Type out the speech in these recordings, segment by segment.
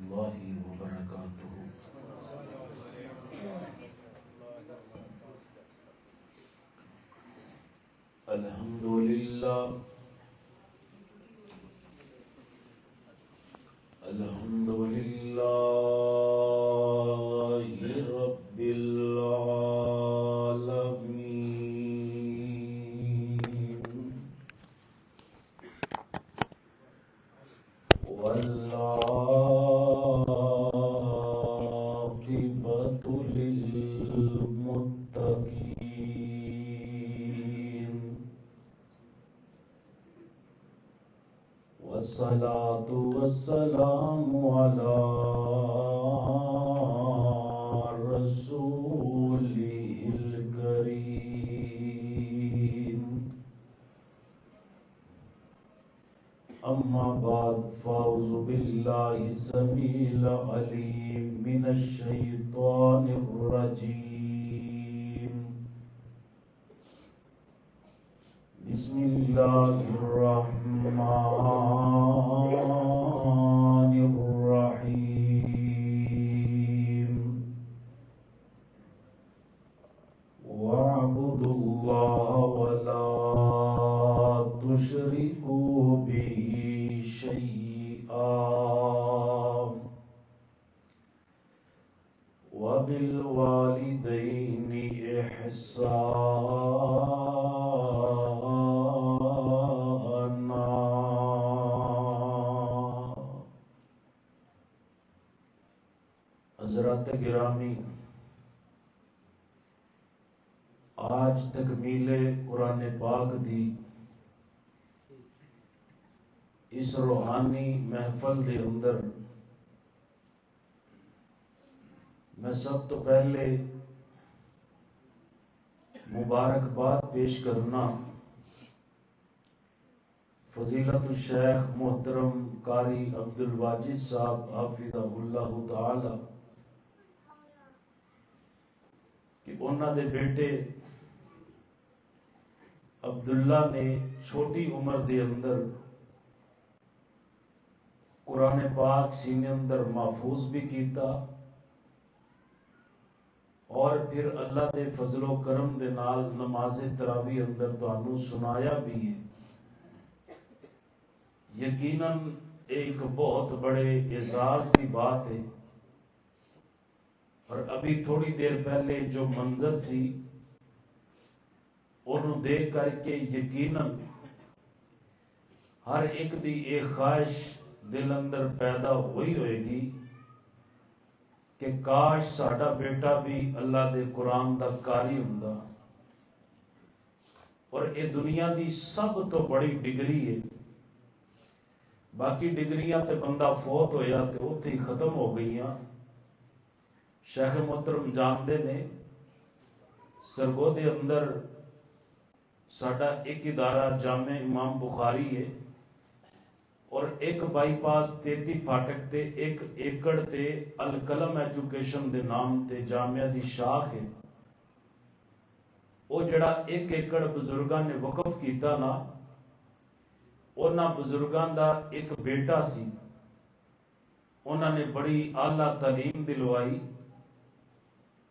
اللہ وبرکاتہ۔ الحمدللہ الحمدللہ رب العالمین، والعاقبۃ للمتقین، والصلاة والسلام على رسوله الكريم، أما بعد فأعوذ بالله السميع العليم من الشيطان الرجيم، بسم الله الرحمن الرحيم، واعبدوا الله ولا تشركوا به شيئا، وبالوالدين إحسانا۔ حضرات گرامی، آج تکمیل قرآن پاک دی اس روحانی محفل دے اندر میں سب تو پہلے مبارکباد پیش کرنا فضیلت الشیخ محترم قاری عبدالواجد صاحب حافظہ اللہ تعالی کہ انہاں دے بیٹے عبداللہ نے چھوٹی عمر دے اندر قرآن پاک سینے اندر محفوظ بھی کیتا، اور پھر اللہ دے فضل و کرم دے نال نماز تراویح اندر تانوں سنایا بھی ہے۔ یقیناً ایک بہت بڑے اعزاز کی بات ہے، اور ابھی تھوڑی دیر پہلے جو منظر سی انہوں دیکھ کر کے یقیناً ہر ایک دی ایک خواہش دل اندر پیدا ہوئی ہوئے گی کہ کاش ساڈا بیٹا بھی اللہ دے قرآن دا قاری ہوندا۔ اور یہ دنیا دی سب تو بڑی ڈگری ہے، باقی ڈگریاں تے بندہ فوت ہویا تے اوتھے ہی ختم ہو گئیاں۔ شیخ محترم جاندے نے سرگو دے اندر ساڈا ایک ادارہ جامع امام بخاری ہے، اور ایک بائی پاس 33 پھاٹک تے ایک ایکڑ تے القلم ایجوکیشن دے نام تے جامعہ دی شاخ ہے۔ وہ جڑا ایک ایکڑ بزرگاں نے وقف کیتا نا، انہاں بزرگاں دا ایک بیٹا سی، انہاں نے بڑی اعلیٰ تعلیم دلوائی،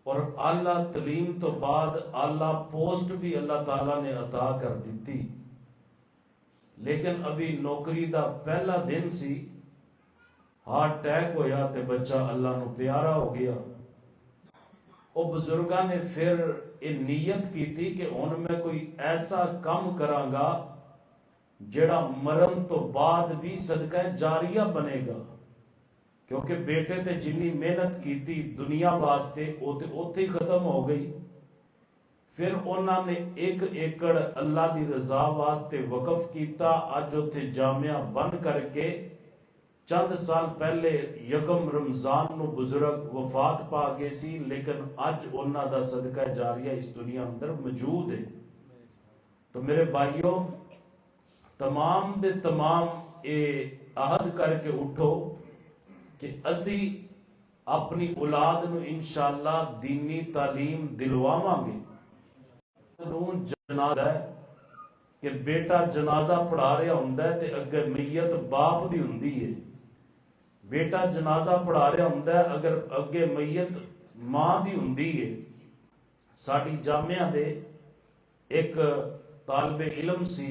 اور اعلیٰ تعلیم تو بعد اعلیٰ پوسٹ بھی اللہ تعالیٰ نے عطا کر دیتی، لیکن ابھی نوکری دا پہلا دن سی، ہارٹ اٹیک ہویا تے بچہ اللہ نو پیارا ہو گیا۔ وہ بزرگاں نے پھر یہ نیت کی تھی کہ ان میں کوئی ایسا کام کراں گا جڑا مرن تو بعد بھی صدقہ جاریہ بنے گا، کیونکہ بیٹے تے جنی محنت کی تھی دنیا واسطے وہ تے اوتھے ہی ختم ہو گئی۔ پھر انہوں نے ایک ایکڑ اللہ دی رضا واسطے وقف کیتا، اج اوتھے جامعہ بن کر کے چند سال پہلے یکم رمضان نو بزرگ وفات پا گئے سی، لیکن اج انہاں دا صدقہ جاریہ اس دنیا اندر موجود ہے۔ تو میرے بھائیوں، تمام دے تمام اے عہد کر کے اٹھو کہ اسی اپنی اولاد نو انشاءاللہ دینی تعلیم دلواواں گے۔ جنازہ ہے کہ بیٹا جنازہ پڑھا رہا ہوندا ہے تے اگے میت باپ دی ہوندی ہے، بیٹا جنازہ پڑھا رہا ہوندا ہے، اگر اگے میت ماں دی ہوندی ہے، ساڈی جامعہ دے ایک طالب علم سی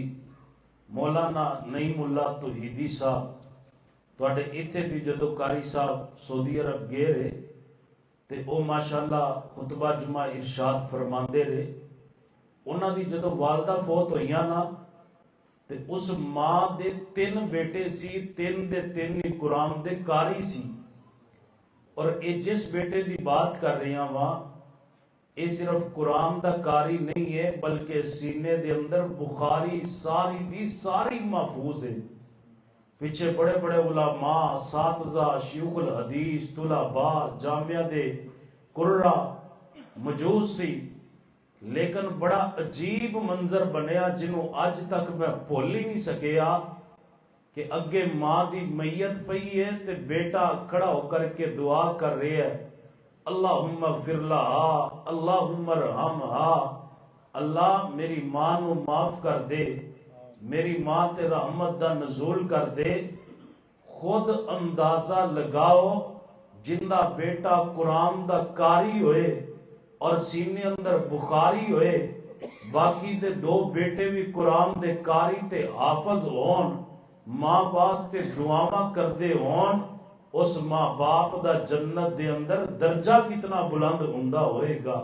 مولانا نعیم اللہ توحیدی صاحب، تواڈے ایتھے بھی جدو قاری صاحب سعودی عرب گئے رہے تے او ماشاءاللہ خطبہ جمعہ ارشاد فرماندے رہے، انہاں دی جدو والدہ فوت ہوئیاں نا تے اس ماں دے 3 بیٹے سی، 3 دے 3 ہی قرآن دے قاری سی، اور اے جس بیٹے دی بات کر رہی ہیں وہاں اے صرف قرآن دا قاری نہیں ہے بلکہ سینے دے اندر بخاری ساری دی ساری محفوظ ہے، پیچھے بڑے بڑے علماء، اساتذہ، شیوخ الحدیث، طلباء، جامعہ دے قرہ موجود سی، لیکن بڑا عجیب منظر بنیا جنہوں آج تک میں بھول ہی نہیں سکیا کہ اگے ماں دی میت پئی ہے تے بیٹا کھڑا ہو کر کے دعا کر رہے ہے، اللہم اغفر لہا، اللہم ارحمہا، اللہ میری ماں نو معاف کر دے، میری ماں تے رحمت دا نزول کر دے۔ خود اندازہ لگاؤ جندہ بیٹا قرآن دا قاری ہوئے اور سینے اندر بخاری ہوئے، باقی دے 2 بیٹے بھی قرآن دے قاری تے حافظ ہون، ماں واسطے دعاواں کردے ہون، اس ماں باپ دا جنت دے اندر درجہ کتنا بلند ہوندا ہوئے گا۔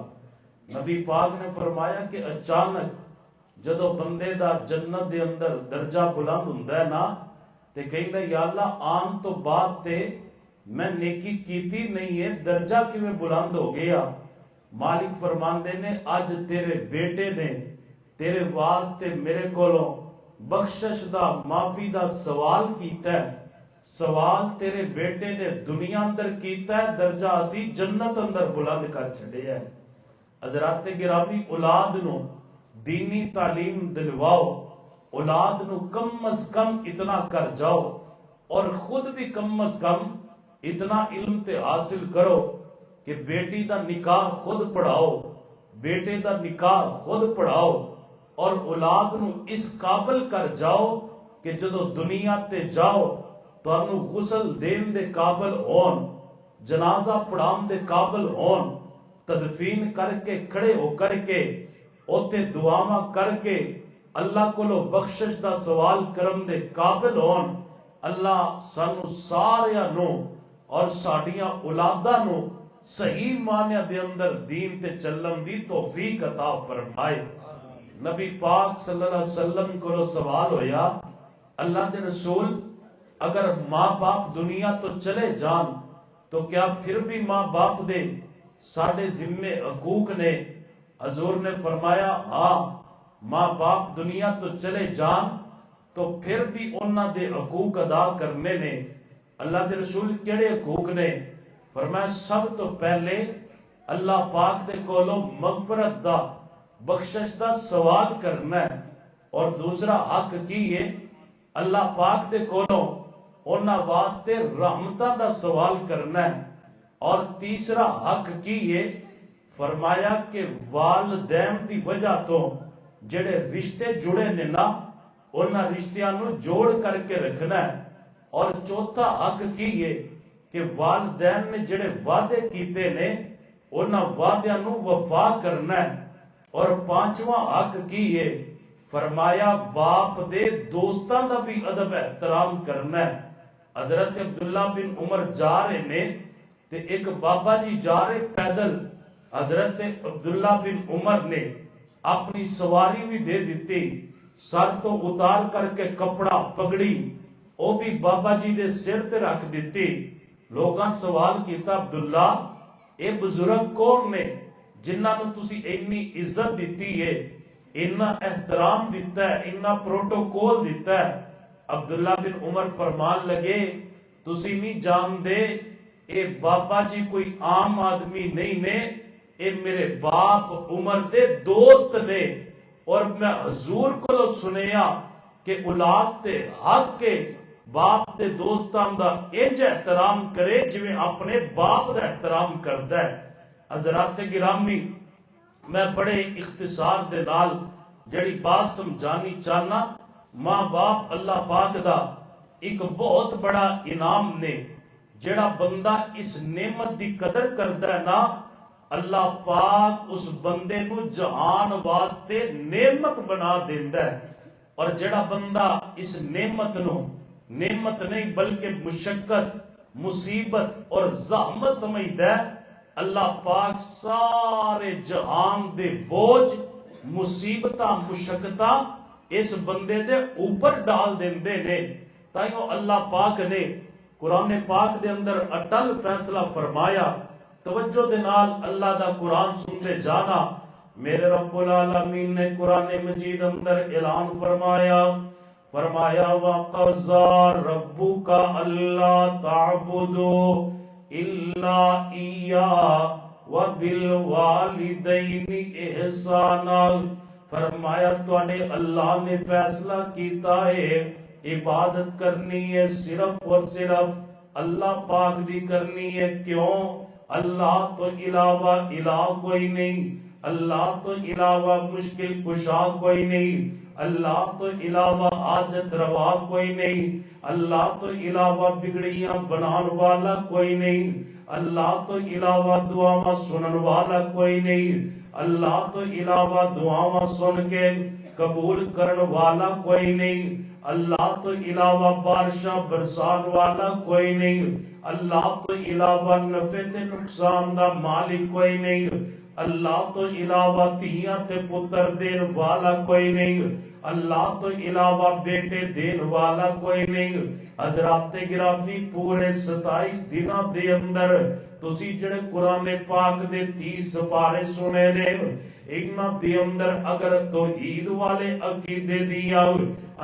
نبی پاک نے فرمایا کہ اچانک جدو بندے دا جنت دے اندر درجہ بلند ہوندا ہے نا تے کہندا یا اللہ آن تو بعد تے میں نیکی کیتی نہیں ہے، درجہ کیویں بلند ہو گیا؟ مالک فرماندے نے اج تیرے بیٹے نے تیرے واسطے میرے کولوں بخشش دا معافی دا سوال کیتا ہے، سوال تیرے بیٹے نے دنیا اندر کیتا ہے، درجہ اسی جنت اندر بلند کر چھڑے ہے۔ حضرات گرامی، اولاد نو دینی تعلیم دلواؤ، اولاد نو کم از کم اتنا کر جاؤ، اور خود بھی کم از کم اتنا علم تے حاصل کرو کہ بیٹی دا نکاح خود پڑھاؤ، بیٹے دا نکاح خود پڑھاؤ، اور اولاد نو اس قابل کر جاؤ کہ جدو دنیا تے جاؤ تو انو غسل دین دے قابل ہون، جنازہ پڑھان دے قابل ہون، تدفین کر کے کھڑے ہو کر کے اوتے دعاواں کر کے اللہ کولو بخشش دا سوال کرم دے قابل ہون۔ اللہ سانو ساریا نو اور ساڈیاں اولاداں نو صحیح معنی دے اندر دین تے چلن دی توفیق عطا فرمائے۔ نبی پاک صلی اللہ علیہ وسلم کو سوال ہویا، اللہ دے رسول اگر ماں باپ دنیا تو چلے جان تو کیا پھر بھی ماں باپ دے ساڑھے ذمے حقوق نے؟ حضور نے فرمایا ہاں، ماں باپ دنیا تو چلے جان تو پھر بھی انہاں دے حقوق ادا کرنے نے۔ اللہ دے رسول کیڑے حقوق نے؟ فرمایا سب تو پہلے اللہ پاک دے کولو مغفرت دا، بخشش دا سوال کرنا ہے، اور دوسرا حق کی ہے اللہ پاک دے کولو انہاں واسطے رحمتہ دا سوال کرنا ہے، اور تیسرا حق کی ہے فرمایا کہ والدین دی وجہ تو جڑے رشتے جڑے نے نا انہاں رشتیاں نو جوڑ کر کے رکھنا ہے، اور چوتھا حق کی ہے کہ والدین نے جڑے وعدے کیتے نے انہاں وعدیاں نو وفا کرنا ہے، اور پانچواں حق کی ہے فرمایا باپ دے دوستاں دا بھی ادب احترام کرنا ہے۔ حضرت عبداللہ بن عمر جا رہے نے تے ایک بابا جی جا رہے پیدل، حضرت عبداللہ بن عمر نے اپنی سواری بھی دے دیتی، سر تو اتار کر کے کپڑا پگڑی او بھی بابا جی دے سر تے رکھ دیتی۔ لوگاں سوال کیتا عبداللہ اے بزرگ کون نے جنہاں نو تسی اتنی عزت دیتی ہے، اتنا احترام دیتا ہے، اتنا پروٹوکول دیتا ہے؟ عبداللہ بن عمر فرمان لگے تسی نہیں جان دے اے بابا جی کوئی عام آدمی نہیں نے، اے میرے باپ عمر دے دوست نے، اور میں حضور کو سنیا کہ اولاد تے حق کے باپ تے دوستان دا انج احترام کرے جویں اپنے باپ دا احترام کردا ہے۔ حضرات گرامی، میں بڑے اختصار دے نال جڑی بات سمجھانی چاہنا، ماں باپ اللہ پاک دا ایک بہت بڑا انعام نے جڑا بندہ اس نعمت دی قدر کردا ہے نا، اللہ پاک اس بندے نو جہان واسطے نعمت بنا دیندا ہے. اور جڑا بندہ اس نعمت نو نعمت نہیں بلکہ مشقت، مصیبت اور زحمت سمجھدا ہے، اللہ پاک سارے جہان دے بوجھ، مصیبتاں، مشقتاں اس بندے دے اوپر ڈال دیندے نے. تائیوں اللہ پاک نے قرآن پاک دے اندر اٹل فیصلہ فرمایا. توجہ دے نال اللہ دا قرآن سنتے جانا. میرے رب العالمین نے قرآن مجید اندر اعلان فرمایا وَقَضَىٰ رَبُّكَ أَلَّا تَعْبُدُوا إِلَّا إِيَّاهُ وَبِالْوَالِدَيْنِ إِحْسَانًا. فرمایا تواڈے اللہ نے فیصلہ کیتا ہے عبادت کرنی ہے صرف اور صرف اللہ پاک دی کرنی ہے. کیوں؟ اللہ تو علاوہ الہ کوئی نہیں، اللہ تو علاوہ مشکل کشا کوئی نہیں، اللہ تو علاوہ حاجت روا کوئی نہیں، اللہ تو علاوہ بگڑیاں بنان والا کوئی نہیں، اللہ تو علاوہ دعاواں سنن والا کوئی نہیں، اللہ تو علاوہ دعاواں سن کے قبول کرن والا کوئی نہیں، اللہ تو علاوہ بارشاں برسان والا کوئی نہیں، اللہ تو علاوہ نفع تے نقصان دا مالک کوئی نہیں، اللہ تو علاوہ تیاں تے پتر دین والا کوئی نہیں، اللہ تو علاوہ بیٹے دین والا کوئی نہیں. حضرات گرامی پورے 27 دنوں دے اندر تسی جڑے قرآن پاک دے 30 سپارے سنے نے، انہاں دے اندر اگر توحید والے عقیدے دی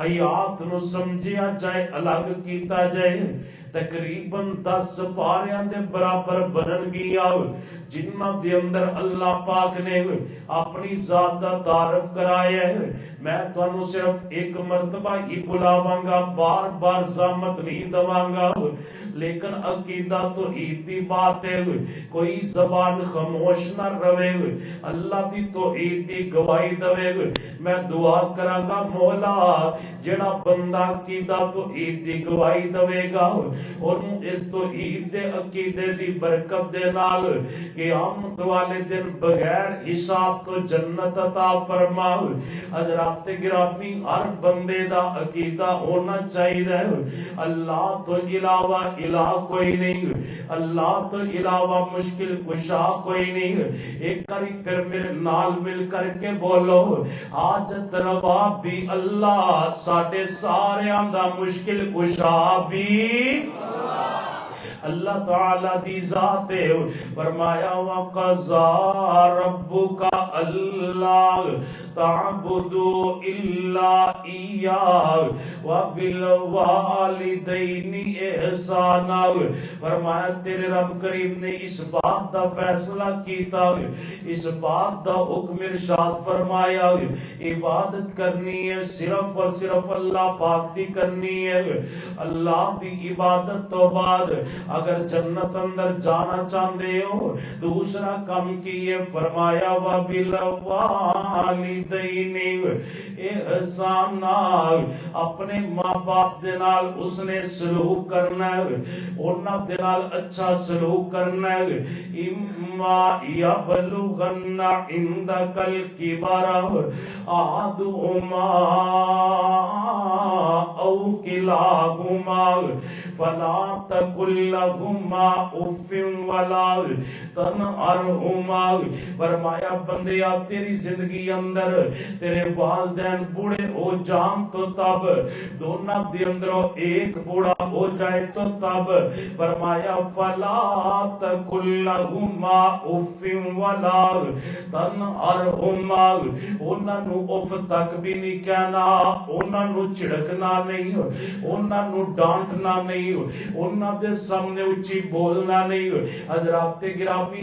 آیات نو سمجھیا جائے، الگ کیتا جائے، تقریباً 10 سپاریاں دے برابر بنن گیا، جنہاں دے اندر اللہ پاک نے اپنی ذات دا تعارف کرایا ہے. میں تانوں صرف ایک مرتبہ ہی بلاواں گا، بار بار زحمت نہیں دواں گا، لیکن عقیدہ توحید دی بات ہے، کوئی زبان خاموش نہ رہے، اللہ دی توحید دی گواہی دے. میں دعا کراں گا مولا جڑا بندہ عقیدہ توحید دی گواہی دے گا اور اس توحید دے عقیدے دی برکت دے نال قیامت والے دن بغیر حساب تو جنت عطا فرما. حضرات گرامی ہر بندے دا عقیدہ ہونا چاہیے اللہ تو علاوہ الہ کوئی نہیں، اللہ تو علاوہ مشکل کشا کوئی نہیں. ایک کری پھر میرے نال مل کر کے بولو، حاجت روا بھی اللہ، ساڈے سارے دا مشکل کشا بھی اللہ تعالی دی ذات ہے. فرمایا وَقَضَىٰ رَبُّكَ أَلَّا تَعْبُدُوا إِلَّا إِيَّاهُ وَبِالْوَالِدَيْنِ إِحْسَانًا. فرمایا تیرے رب کریم نے اس بات دا فیصلہ کیتا، اس بات دا حکم ارشاد فرمایا، عبادت کرنی ہے صرف اور صرف اللہ پاک دی کرنی ہے. اللہ دی عبادت تو بعد اگر جنت اندر جانا چاہتے ہو دوسرا کام کیے. فرمایا وَبِالْوَالِدَيْنِ احسانا، اپنے ماں باپ دے نال اس نے سلوک کرنا ہے، انہاں دے نال اچھا سلوک کرنا ہے. اما یبلغن عندک الکبر احدہما او کلاہما فلا تقل لهما اف ولا تنہرہما. فرمایا بندیا تیری زندگی اندر تیرے والدین بوڑھے ہو جان تو تب، دونوں دے اندروں ایک بوڑھا ہو جائے تو تب. فرمایا فلا تقل لهما اف ولا تنہرہما، انہاں نو اف تک بھی نہیں کہنا، انہاں نو چھڑکنا نہیں، انہاں نو ڈانٹنا نہیں، انہاں دے سامنے اچھی بولنا نہیں. حضرات گرامی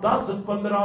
10 15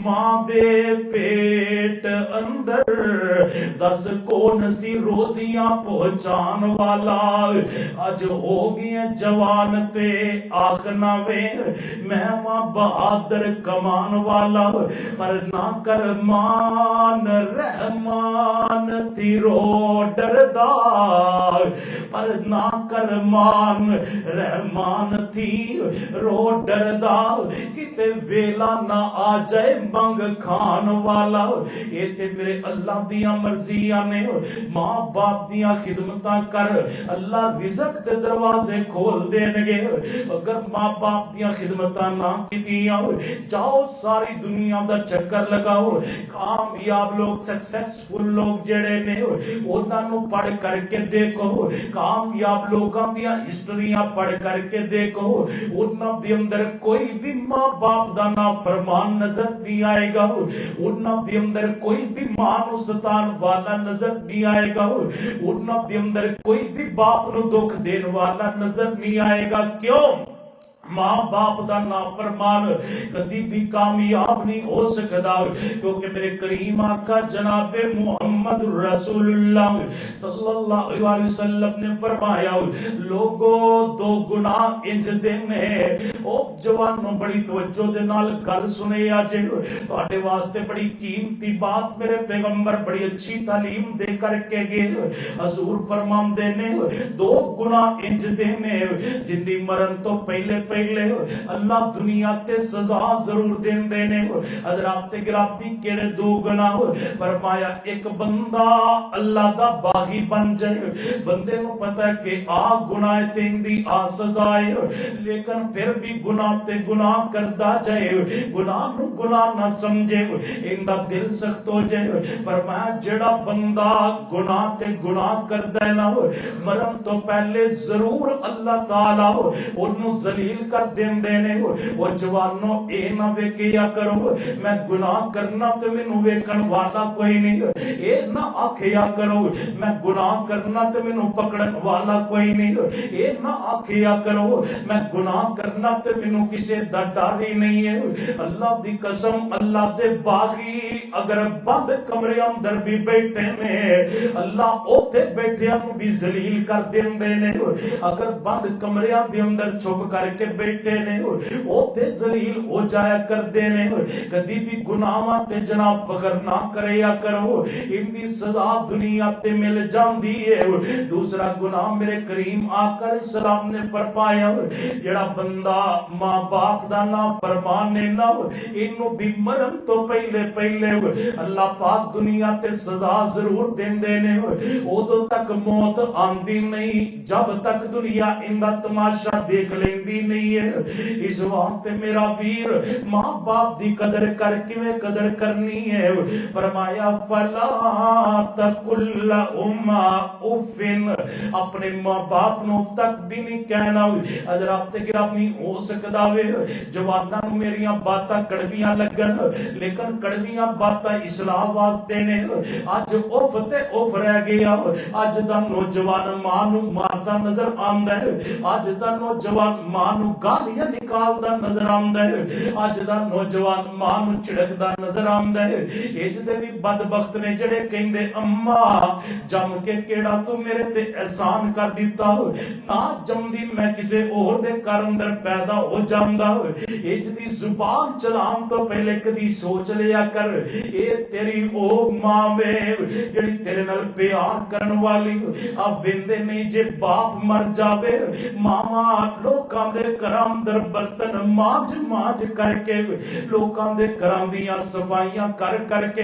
ماں دے پیٹ اندر دس کون سی روزیاں پہنچان والا اج ہو گیا جوان تے آخنا وے میں ماں بہادر کمان والا پر نہ کر مان رحمان تھی رو ڈردا پر نہ کر مان رحمان تھی رو ڈردا کتے ویلا نہ آ جائے منگ کھان والا یہ تے میرے اللہ دیاں مرضیاں نے ماں باپ دیاں خدمتاں کر اللہ رزق دے دروازے کھول دین گے اگر ماں باپ دیاں خدمتاں نہ کیتیاں جاؤ ساری دنیا دا چکر لگاؤ کامیاب لوگ سکسیسفل لوگ جڑے نے انہاں نو پڑھ کر کے دیکھو کامیاب لوگاں دیاں ہسٹریاں پڑھ کر کے دیکھو انہاں دے اندر کوئی بھی ماں باپ دا نافرمان نظر نہیں آئے گا انہاں دے اندر کوئی بھی ماں نو ستان والا نظر نہیں آئے گا انہاں دے اندر کوئی بھی باپ نو دکھ دین والا نظر نہیں آئے گا کیوں ماں باپ دا نافرمان کدی بھی کامیاب نہیں ہو سکتا کیونکہ میرے کریم آقا جناب محمد رسول اللہ صلی اللہ علیہ وسلم نے فرمایا لوگوں دو گناہ انج دینے او جوانوں بڑی توجہ دے نال گل سنے آجے تواڈے واسطے بڑی قیمتی بات میرے پیغمبر بڑی اچھی تعلیم دے کر کے گئے حضور فرمان دینے دو گناہ انج دینے جن دی مرن تو پہلے اللہ دنیا تے سزا ضرور دین دینے حضرات گرامی کیڑے دو گناہ فرمایا ایک بندہ اللہ دا باغی بن جائے بندے نو پتہ ہے کہ آ گناہ تین دی آ سزا ہے لیکن پھر بھی گناہ تے گناہ کردا جائے گناہ نو گناہ نہ سمجھے ان دا دل سخت ہو جائے فرمایا جڑا بندہ گناہ تے گناہ کردا ہے نا مرن تو پہلے ضرور اللہ تعالی انہوں ذلیل کر دین دینے وہ جوانوں اے نہ ویکیا کرو میں گناہ کرنا تے مینوں ویکھن والا کوئی نہیں اے نہ آکھیا کرو میں گناہ کرنا تے مینوں پکڑن والا کوئی نہیں اے نہ آکھیا کرو میں گناہ کرنا تے مینوں کسے دا ڈر ہی نہیں ہے اللہ دی قسم اللہ دے باغی اگر بند کمرے اندر بھی بیٹھے نے اللہ اوتھے بیٹھیاں نوں بھی ذلیل کر دین دینے اگر بند کمرے دے اندر چھپ کر کے بیٹھے نے او تے ذلیل ہو جایا کر دینے کدی بھی گناہاں تے جناب فخر نہ کریا کرو ان دی سزا دنیا تے مل جاندی ہے دوسرا گناہ میرے کریم آقا علیہ السلام نے فرمایا جڑا بندہ ماں باپ دا نافرمان نے نہ انو بھی مرن تو پہلے اللہ پاک دنیا تے سزا ضرور دین دینے اودوں تک موت آندی نہیں جب تک دنیا ان دا تماشا دیکھ لیندی نہیں ہے اس واسطے میرا ویر ماں باپ دی قدر کر کیویں قدر کرنی ہے فرمایا فلا تقل اما افن اپنے ماں باپ نو تک بھی نہیں کہنا حضرات گرامی ہو سکدا وے جواناں نوں میریاں باتاں کڑویاں لگن لیکن کڑویاں باتاں اصلاح واسطے نے اج اف تے اف رہ گیا اج دا نوجوان ماں نو ماردا نظر آندا ہے اج دا نوجوان ماں نو گالیاں نکالدا نظر آندا ہے اج دا نوجوان ماں نو چھڑکدا نظر آندا ہے اج دے بھی بدبخت نے جڑے کہندے اما جم کے کیڑا تو میرے تے احسان کر دیتا نہ جمدی میں کسے اور دے گھر اندر پیدا ہو جاندا اج دی زبان چلان تو پہلے کدی سوچ لیا کر اے تیری او ماں وے جڑی تیرے نال پیار کرن والی اب ویندے نہیں جے باپ مر جاوے ماما لوکاں دے گھراں اندر برتن مانج کر کے لوکاں دے گھراں دیاں صفائیاں کر کے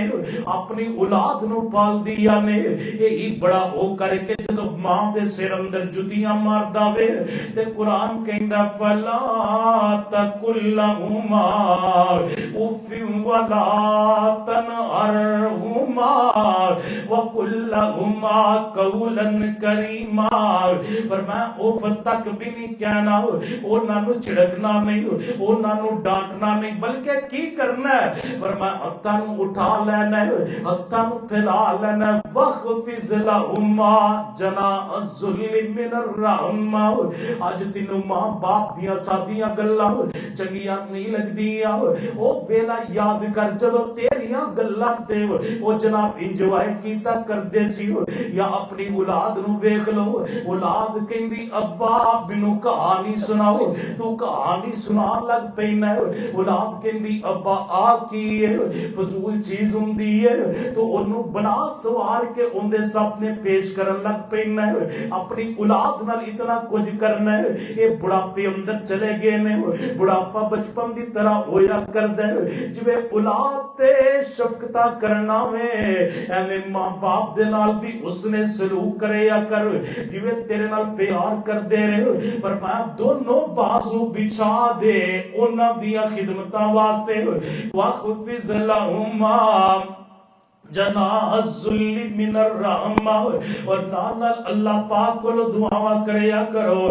اپنی اولاد نو پال دیا نے یہی بڑا ہو کر کے جدو ماں دے سر اندر جتیاں ماردا وے تے قرآن کہندا فلا تقل لهما اف ولا تنهرهما لهما وقل لهما قولا کریما. فرمایا اف تک بھی نہیں کہنا, انہاں نو چھڑکنا نہیں, انہاں نو ڈانٹنا نہیں, بلکہ کی کرنا ہے؟ فرمایا ہتھاں نو اٹھا لینا ہے, ہتھاں نو پھیلا لینا ہے. وَخْفِضْ لَهُمَا جَنَاحَ الذُّلِّ مِنَ الرَّحْمَةِ. اج تینوں ماں باپ دیاں سادیاں گلاں چنگیاں نہیں لگدیاں, او ویلا یاد کر جدوں تیریاں گلاں تے او جناب انجوائے کیتا کردے سی. یا اپنی اولاد نو ویکھ لو, اولاد کہندی ابا مینوں کہانی سناؤ, تو کہانی سنان لگ پینا ہے. اولاد کہندی ابا آ کی ہے, فضول چیز ہوندی ہے, تو اونوں بنا سوار کے اندے سامنے پیش کرن لگ پینا ہے. اپنی اولاد نال اتنا کچھ کرنا ہے. اے بڑھاپے اندر چلے گئے نے, بڑھاپا بچپن دی طرح ہویا کردا ہے. جویں اولاد تے شفقتاں کرنا وے, ایویں ماں باپ دے نال بھی اس نے سلوک کریا کر جویں تیرے نال پیار کردے رہے. فرمایا دونوں بازو بچھا دے انہاں دیاں خدمتاں واسطے. وَخْفِضْ لَهُمَا جناح الذل من الرحمہ. اور نال اللہ پاک کو دعا کریا کرو,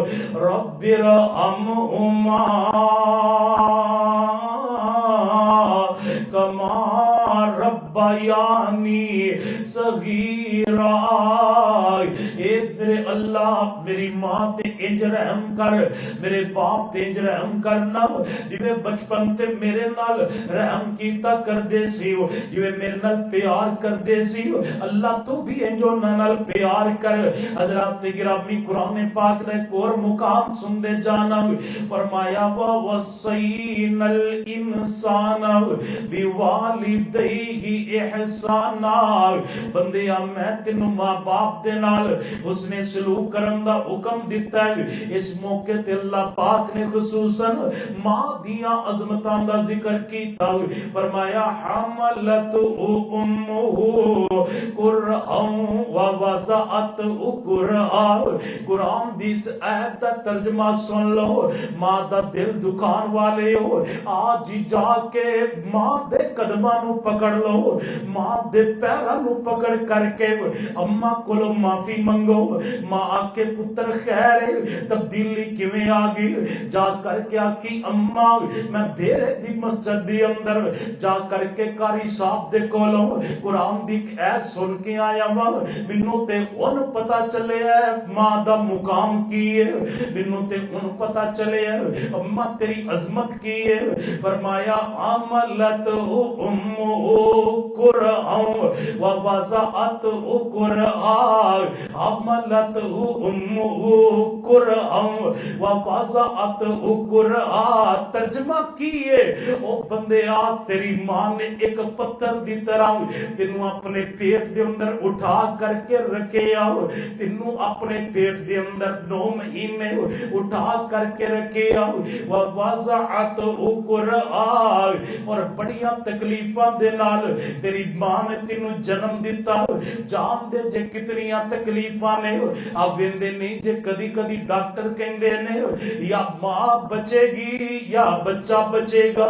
رب ارحمہما کما ربیانی صغیرا. اے میرے اللہ میری ماں تے انج رحم کر, میرے باپ تے انج رحم کرنا جویں بچپن تے میرے نال رحم کیتا کردے سی, جویں میرے نال پیار کردے سی. اللہ تو بھی انج انہاں نال پیار کر. حضرات گرامی قرآن پاک دا ایک اور مقام سندے جانا. فرمایا وَوَصَّيْنَا الْإِنسَانَ بِوَالِدَيْهِ احسانا. بندیا میں تینوں ماں باپ دے نال اس نے سلوک کرن دا حکم دیتا ہے. اس موقع تے اللہ پاک نے خصوصاً ماں دیاں عظمتاں دا ذکر کیتا. فرمایا حملتہ امہ کرہا ووضعتہ کرہا. قرآن دی اس آیت دا ترجمہ سن لو. ماں دا دل دکان والے ہو, آج ہی جا کے ماں دے قدماں نو پکڑ لو, ماں دے پیراں نو پکڑ کر کے اماں کولو معافی منگو. ماں آکے پتر خیر تبدیلی کیویں آ گئی, جا کر کے آکی اماں میں بیرے دی مسجد دی اندر جا کر کے قاری صاحب دے کولوں قرآن دی ایت سن کے آیا وا, مینوں تے ان پتہ چلے ہے ماں دا مقام کی ہے, مینوں تے ان پتہ چلے ہے اماں تیری عظمت کی ہے. فرمایا حملتہ امہ کرہا ووضعتہ کرہا. حملتہ امہ کرہا ووضعتہ کرہا. ترجمہ کیے او بندیا تیری ماں نے ایک پتھر دی طرح تینوں اپنے پیٹ دے اندر اٹھا کر کے رکھیا, تینوں اپنے پیٹ دے اندر 9 مہینے اٹھا کر کے رکھیا. ووضعتہ کرہا. اور بڑیاں تکلیفاں دے نال تیری ماں نے تینوں جنم دیتا. جان دے جے کتنیاں تکلیفاں نے. اب ویندے نہیں جے کدی کدی ڈاکٹر کہندے نے یا ماں بچے گی یا بچہ بچے گا,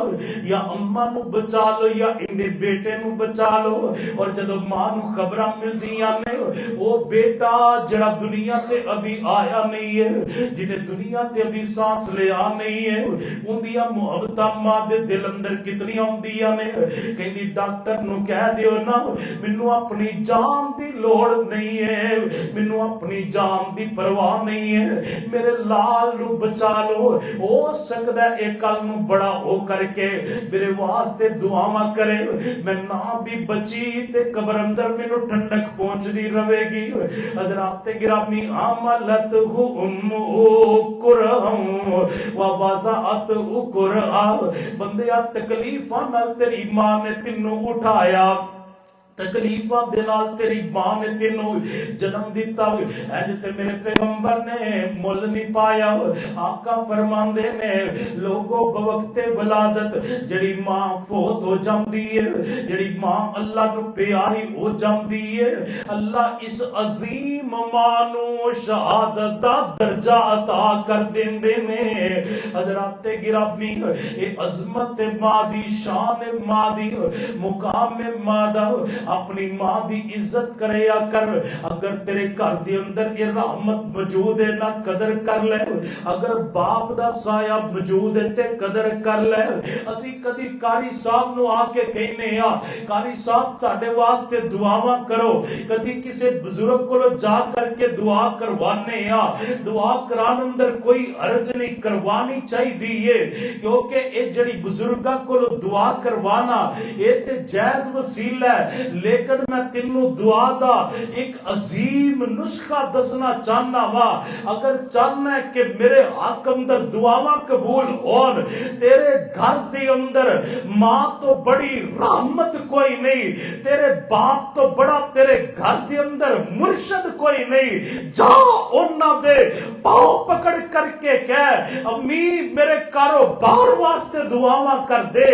یا اماں نو بچا لو یا اندے بیٹے نو بچا لو. اور جدو ماں نو خبراں ملدیاں نے او بیٹا جڑا دنیا تے ابھی آیا نہیں ہے, جنہیں دنیا تے ابھی سانس لیا نہیں ہے, اندیاں محبتاں ماں دے دل اندر کتنی ہوندیاں نے. کہندی ڈاکٹر نو کہہ دیو نا مینوں اپنی جان دی لوڑ نہیں ہے, مینوں اپنی جان دی پرواہ نہیں ہے, میرے لال نو بچا لو. ہو سکدا ہے ایک کل نو بڑا ہو کر کے میرے واسطے دعاواں کرے, میں نہ بھی بچی تے قبر اندر مینوں ٹھنڈک پہنچدی رہے گی. حضرات گرامی حملتہ امہ کرہا ووضعتہ کرہا. بندیا تکلیفاں نال تیری ماں نے تینوں اٹھایا, تکلیفاں دے نال تیری ماں نے تینوں جنم دیتا. اینج تے میرے پیغمبر نے مل نہیں پایا. آقا فرماندے نے لوگوں بوقت ولادت جڑی ماں فوت ہو جاندی ہے, جڑی ماں اللہ کو پیاری ہو جاندی ہے, اللہ اس عظیم ماں نو شہادت دا درجہ عطا کر دیندے نے. حضرات گرامی اے عظمت ماں دی, شان ماں دی, مقام ماں دا اپنی ماں دی عزت کریا کر. اگر تیرے گھر دے اندر یہ رحمت موجود ہے نہ قدر کر لے. اگر باپ دا سایہ موجود ہے تے قدر کر لے. اسی کدی قاری صاحب نو آ کے کہنے ہاں قاری صاحب ساڈے واسطے دعاواں کرو. کدی کسے بزرگ کو جا کر کے دعا کروانے ہاں. دعا کران اندر کوئی حرج نہیں, کروانی چاہیے کیونکہ اے جڑی بزرگاں کو دعا کروانا اے تے جائز وسیلہ ہے. لیکن میں تینوں دعا دا ایک عظیم نسخہ دسنا چاہنا وا. اگر چاہنا ہے کہ میرے حق اندر دعاواں قبول ہون, تیرے گھر دے اندر ماں تو بڑی رحمت کوئی نہیں, تیرے باپ تو بڑا تیرے گھر دے اندر مرشد کوئی نہیں. جا انہاں دے پاؤں پکڑ کر کے کہہ امی میرے کاروبار واسطے دعاواں کر دے,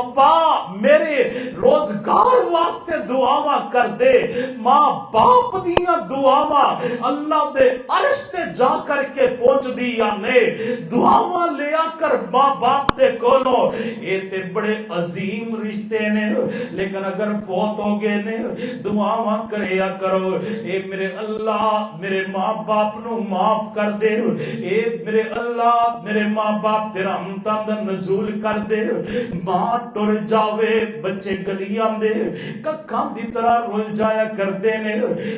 ابا میرے روزگار واسطے دعاواں کر دے. ماں باپ دیاں دعاواں اللہ دے عرش تے جا کر کے پہنچ دیا نے. دعاواں لیا کر ماں باپ دے کولو. اے تے بڑے عظیم رشتے نے, لیکن اگر فوت ہو گئے نے دعاواں کریا کرو. اے میرے اللہ میرے ماں باپ نو معاف کر دے. اے میرے اللہ میرے ماں باپ تے رحمتاں دا نزول کر دے. ماں ٹر جاوے بچے گلیاں دے ککھاں دی طرح رول جایا کردے نے.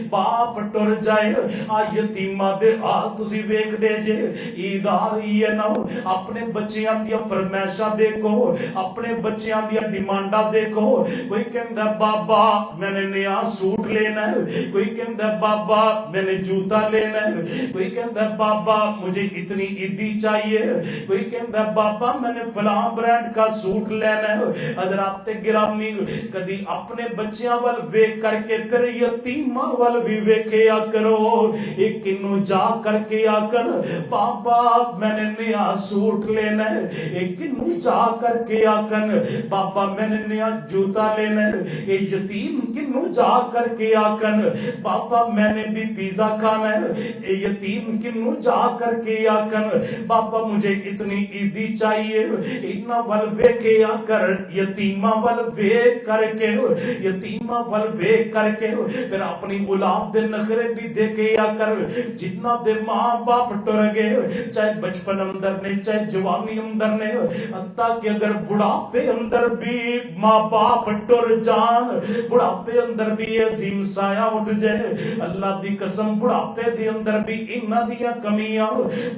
باپ ٹر جائے آ یتیماں دے حال تسی ویکھ دے جے. عید آ رہی ہے نا, اپنے بچیاں دیا فرمائشاں دیکھو, اپنے بچیاں دیا ڈیمانڈاں دیکھو. کوئی کہندا بابا میں نے نیا سوٹ لینا ہے, کوئی کہندا بابا میں نے جوتا لینا ہے, کوئی کہندا بابا مجھے اتنی عیدی چاہیے, کوئی کہندا بابا میں نے فلاں برانڈ کا سوٹ لینا ہے. حضرات گرامی کدی اپنے بچیاں وال ویکھ کر کے پھر یتیماں وال بھی ویکھیا کرو. ایک کنو جا کر کے آ کر بابا میں نے نیا سوٹ لینا ہے, ایک کنو جا کر کے آ کر بابا میں نے نیا جوتا لینا ہے. ایک یتیم کنو جا کر کے آ کر بابا میں نے بھی پیزا کھانا ہے. ایک یتیم کنو جا کر کے آ کر بابا مجھے اتنی عیدی چاہیے. اتنا ول ویکھے آ کر یتیماں ول ویکھ کر کے یتیماں ول ویکھ کر کے پھر اپنی اولاد دے نخرے بھی دیکھے آ کر. جتنا دے ماں باپ ٹر گئے چاہے بچپن اندر نے چاہے جوانی اندر نے, حتیٰ کہ اگر بڑھاپے اندر بھی ماں باپ ٹر جان, بڑھاپے اندر بھی عظیم سایہ اٹھ جائے. اللہ دی قسم بڑھاپے دے اندر بھی انہاں دیاں کمیاں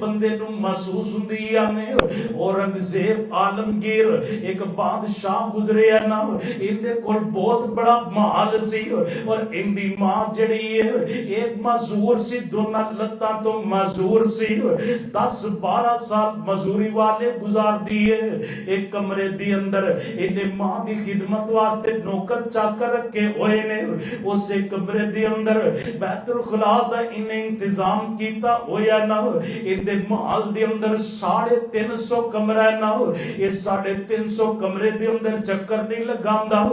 بندے نو محسوس ہوندیاں نے. اورنگزیب عالمگیر ایک بادشاہ گزرے ہے نا, ان دے کول بہت بڑا مال سی اور ان دی ماں جڑی ہے ایک مزدور سی, دونوں لتاں تو مزدور سی. 10-12 سال مزدوری والے گزار دیے. ایک کمرے دی اندر انہیں ماں دی خدمت واسطے نوکر چاکر رکھے ہوئے نے. اس کمرے دی اندر بیت الخلا دا انہیں انتظام کیتا ہویا نا. ان دے محل دے اندر 350 کمرہ نا. یہ 350 کمرے دے اندر چکر نہیں لگاندا.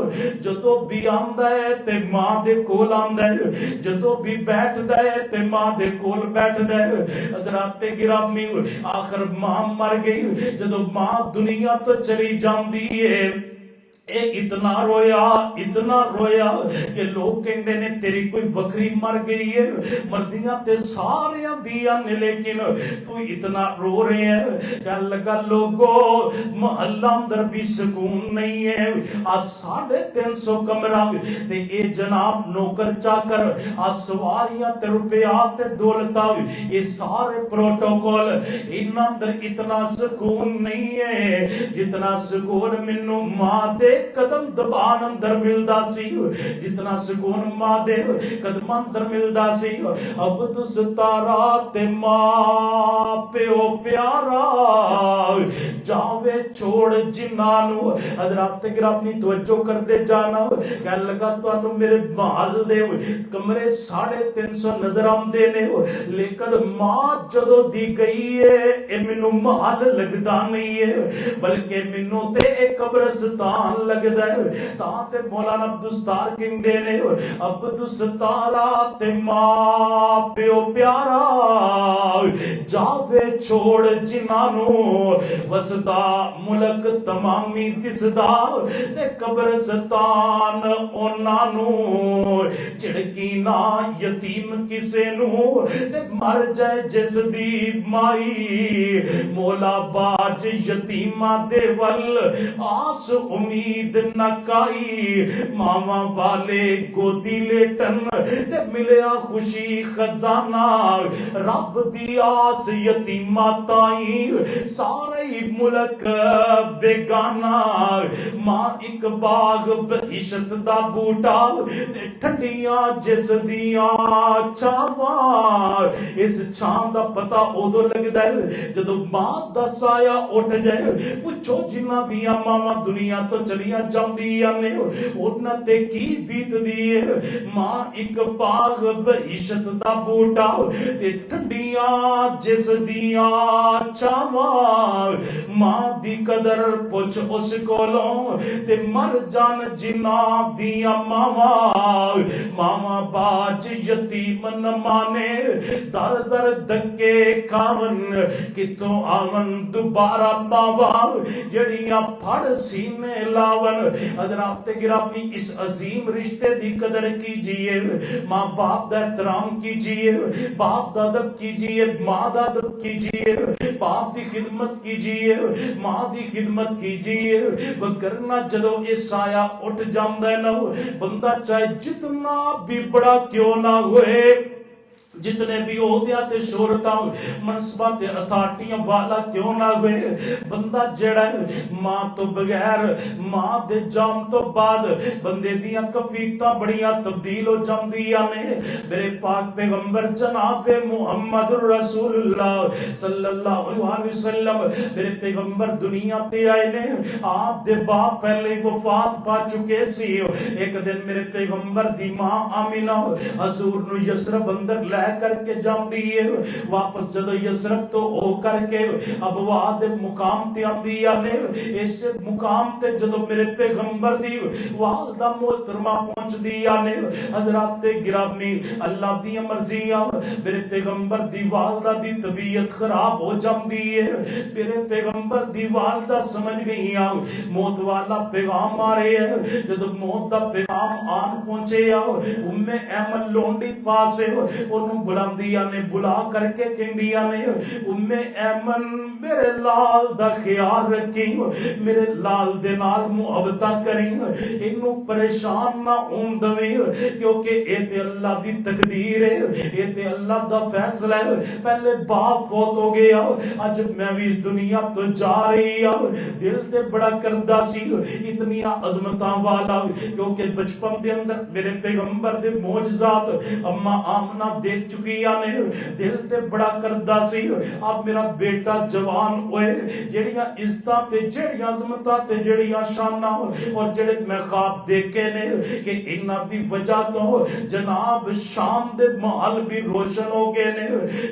جدو بھی آندا ہے تے ماں دے کول آندا ہے, جدو بھی بیٹھدا ہے تے ماں دے کول بیٹھدا ہے. حضرات گرامی آخر ماں مر گئی. جدو ماں دنیا تو چلی جاندی ہے اے اتنا رویا کہ لوگ کہندے نے تیری کوئی وکری مر گئی ہے. مردیاں تے ساریاں دیاں نے لیکن تو اتنا رو رہے ہیں. کہنے لگا لوگو محلہ اندر بھی سکون نہیں ہے. 350 کمرہ تے اے جناب نوکر چاکر سواریاں تے روپیات تے دولتاں یہ سارے پروٹوکول ان اندر اتنا سکون نہیں ہے جتنا سکون منو ماں دے قدم دبان اندر ملدا سی, جتنا سکون ماں دے قدم اندر ملدا سی. اب تو ستارا تے ماں پیو پیارا جاوے چھوڑ جنانو. حضرات گرامی توجہ کر دے جانا. کہنے لگا تو میرے محل دے کمرے 350 نظر آمدے نے, لیکن ماں جدو دی گئی ہے اے مینوں محل لگدا نہیں ہے بلکہ مینوں تے ایک قبرستان لگدا ہے تاں تے مولانا عبدالستار کہندے نے عبدالستارا تے ماں پیو پیارا جاوے چھوڑ جنانوں وسدا ملک تمامی دسدا تے قبرستان انہاں چڑکی نہ یتیم کسے نو تے مر جائے جس دی مائی مولا باج یتیماں دے ول آس امید نہ کائی ماما والے گودی لیٹن تے ملیا خوشی خزانہ رب دی آس یتیماں تائیں سارے ملک بیگانہ ماں ایک باغ بہشت دا بوٹا تے ٹھنڈیاں جس دیاں چاواں اس چھان دا پتہ ادو لگدا ہے جدو ماں دا سایہ اٹھ جائے پوچھو جنہ دیاں ماما دنیا تو چلیاں جاندیاں نے انہاں تے کی بیت دی ہے ماں ایک باغ بہشت دا بوٹا تے ٹھنڈیاں جس دیاں چاواں ماں دی قدر پوچھ اس کولوں تے مر جان جنہ دیاں ماما باج یتیم نہ مانے در در دکے کھاون کتوں آون دوبارہ پاوا جڑیاں پھڑ سینے لاون حضرات گرامی اس عظیم رشتے دی قدر کیجئے ماں باپ دا احترام کیجئے باپ دا ادب کیجئے ماں دا ادب کیجئے باپ دی خدمت کیجئے ماں دی خدمت کیجئے وگرنہ جدو اس سایہ اٹھ جاندہ ہے نہ بندہ چاہے جتنا بھی بڑا کیوں نہ ہوئے جتنے بھی عہدیاں تے شہرتاں منصباں تے اتھارٹیاں والا کیوں نہ ہوئے بندہ جڑا ہے ماں تو بغیر ماں دے جان تو بعد بندے دیاں کفیتاں بڑیاں تبدیل ہو جاندیاں نے میرے پاک پیغمبر جناب محمد رسول اللہ صلی اللہ علیہ وسلم میرے پیغمبر دنیا پہ آئے نے آپ دے باپ پہلے ہی وفات پا چکے سی ایک دن میرے پیغمبر دی ماں آمینہ حضور نو یسرب اندر لے کر کے جام دیئے واپس جدو یسرب تو او کر کے اب وعد مقام تے آندیا نے اس مقام تے جدو میرے پیغمبر دی والدہ محترمہ پہنچ دیا نے حضرات گرامی اللہ دی مرضیاں میرے پیغمبر دی والدہ دی طبیعت خراب ہو جام دیئے میرے پیغمبر دی والدہ سمجھ گئی موت والا پیغام آ رہے ہے جدو موت دا پیغام آن پہنچے ام ایمن لونڈی پاس ہے انہوں بلاندیا نے بلا کر کے کہندیا نے ام ایمن میرے لال دا خیال رکھی میرے لال دے نال محبتہ کریں انہوں پریشان نہ ہون دویں کیونکہ اے تے اللہ دی تقدیر ہے اے تے اللہ دا فیصلہ ہے پہلے باپ فوت ہو گیا آج میں بھی اس دنیا تو جا رہی ہوں دل تے بڑا کردہ سی اتنی عظمتاں والا کیونکہ بچپن دے اندر میرے پیغمبر دے معجزات اماں آمنہ دیکھ چکی نے دل تے بڑا کردہ سی اب میرا بیٹا جوان ہوئے جڑیاں عزتاں تے جڑیاں عظمتاں تے جڑیاں شاناں اور جڑے میں خواب دیکھے نے کہ انہاں دی وجہ تو جناب شام دے محل بھی روشن ہو گئے نے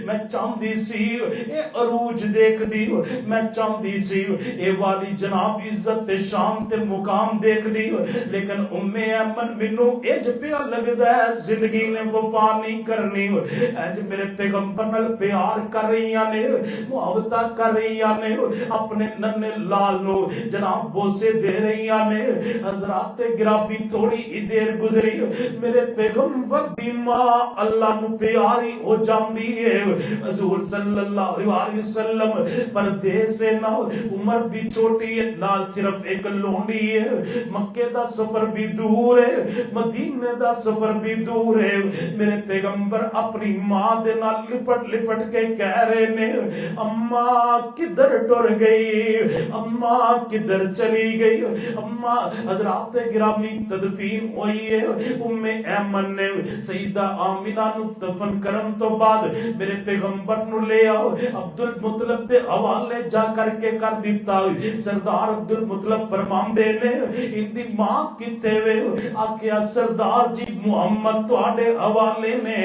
میں چاہندی سی اے عروج دیکھ دی میں چاہندی سی اے والی جناب عزت تے شام تے مقام دیکھ دی لیکن ام ایمن منو اج پیا لگدا ہے زندگی نے وفا نہیں کرنی اج میرے پیغمبر نال پیار کر رہی نے محبتہ کر رہی نے اپنے ننے لال نو جناب بوسے دے رہی نے حضرات گرامی تھوڑی ہی دیر گزری میرے پیغمبر دی ماں اللہ نو پیاری ہو جاندی ہے حضور صلی اللہ علیہ وسلم پردے سے نہ عمر بھی چھوٹی ہے نال صرف ایک لونڈی ہے مکے دا سفر بھی دور ہے مدینے دا سفر بھی دور ہے میرے پیغمبر اپنی ماں دے نال لپٹ لپٹ کے کہہ رہے نے اماں کدھر ٹر گئی اماں کدھر چلی گئی اماں حضرات گرامی تدفین ہوئی ہے ام ایمن نے سیدہ آمینہ نو دفن کرن تو بعد میرے پیغمبر نو لے آؤ عبد المطلب دے حوالے جا کر کے کر دیتا سردار عبد المطلب فرمان دے نے ان دی ماں کتے وے آکھیا سردار جی محمد تواڈے حوالے نے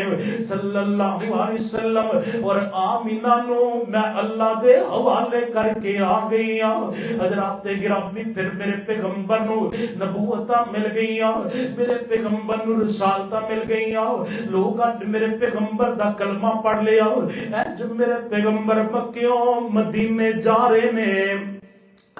صلی اللہ علیہ وسلم، اور آمینہ نو میں اللہ دے حوالے کر کے آ گئی ہوں۔ حضرات گرامی پھر میرے پیغمبر نو نبوتاں مل گئیاں، میرے پیغمبر نو رسالتاں مل گئیاں، لوگ میرے پیغمبر دا کلمہ پڑھ لیا۔ جب میرے پیغمبر مکیوں مدینے جا رہے نے،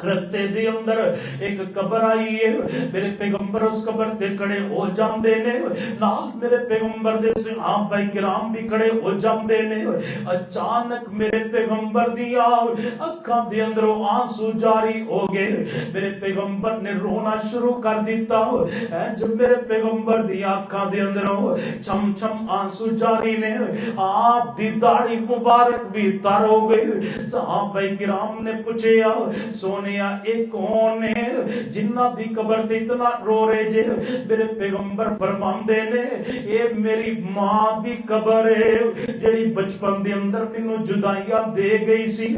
رستے دے اندر ایک قبر آئی ہے، میرے پیغمبر اس قبر تے کھڑے ہو جاندے نے، نال میرے پیغمبر دے صحابہ کرام بھی کھڑے ہو جاندے نے۔ اچانک میرے پیغمبر دیا اکھاں دے اندروں آنسو جاری ہو گئے، میرے پیغمبر نے رونا شروع کر دیتا۔ جب میرے پیغمبر دیا اکھاں دے اندروں چھم چھم آنسو جاری نے، آپ دی داڑھی مبارک بھی تر ہو گئی۔ صحابہ کرام نے پوچھیا سونے ایک کون ہے جنہ دی قبر تے اتنا رو رہے جے؟ میرے پیغمبر فرماندے نے اے میری ماں دی قبر ہے جڑی بچپن دے اندر مینوں جدائیاں دے گئی سی،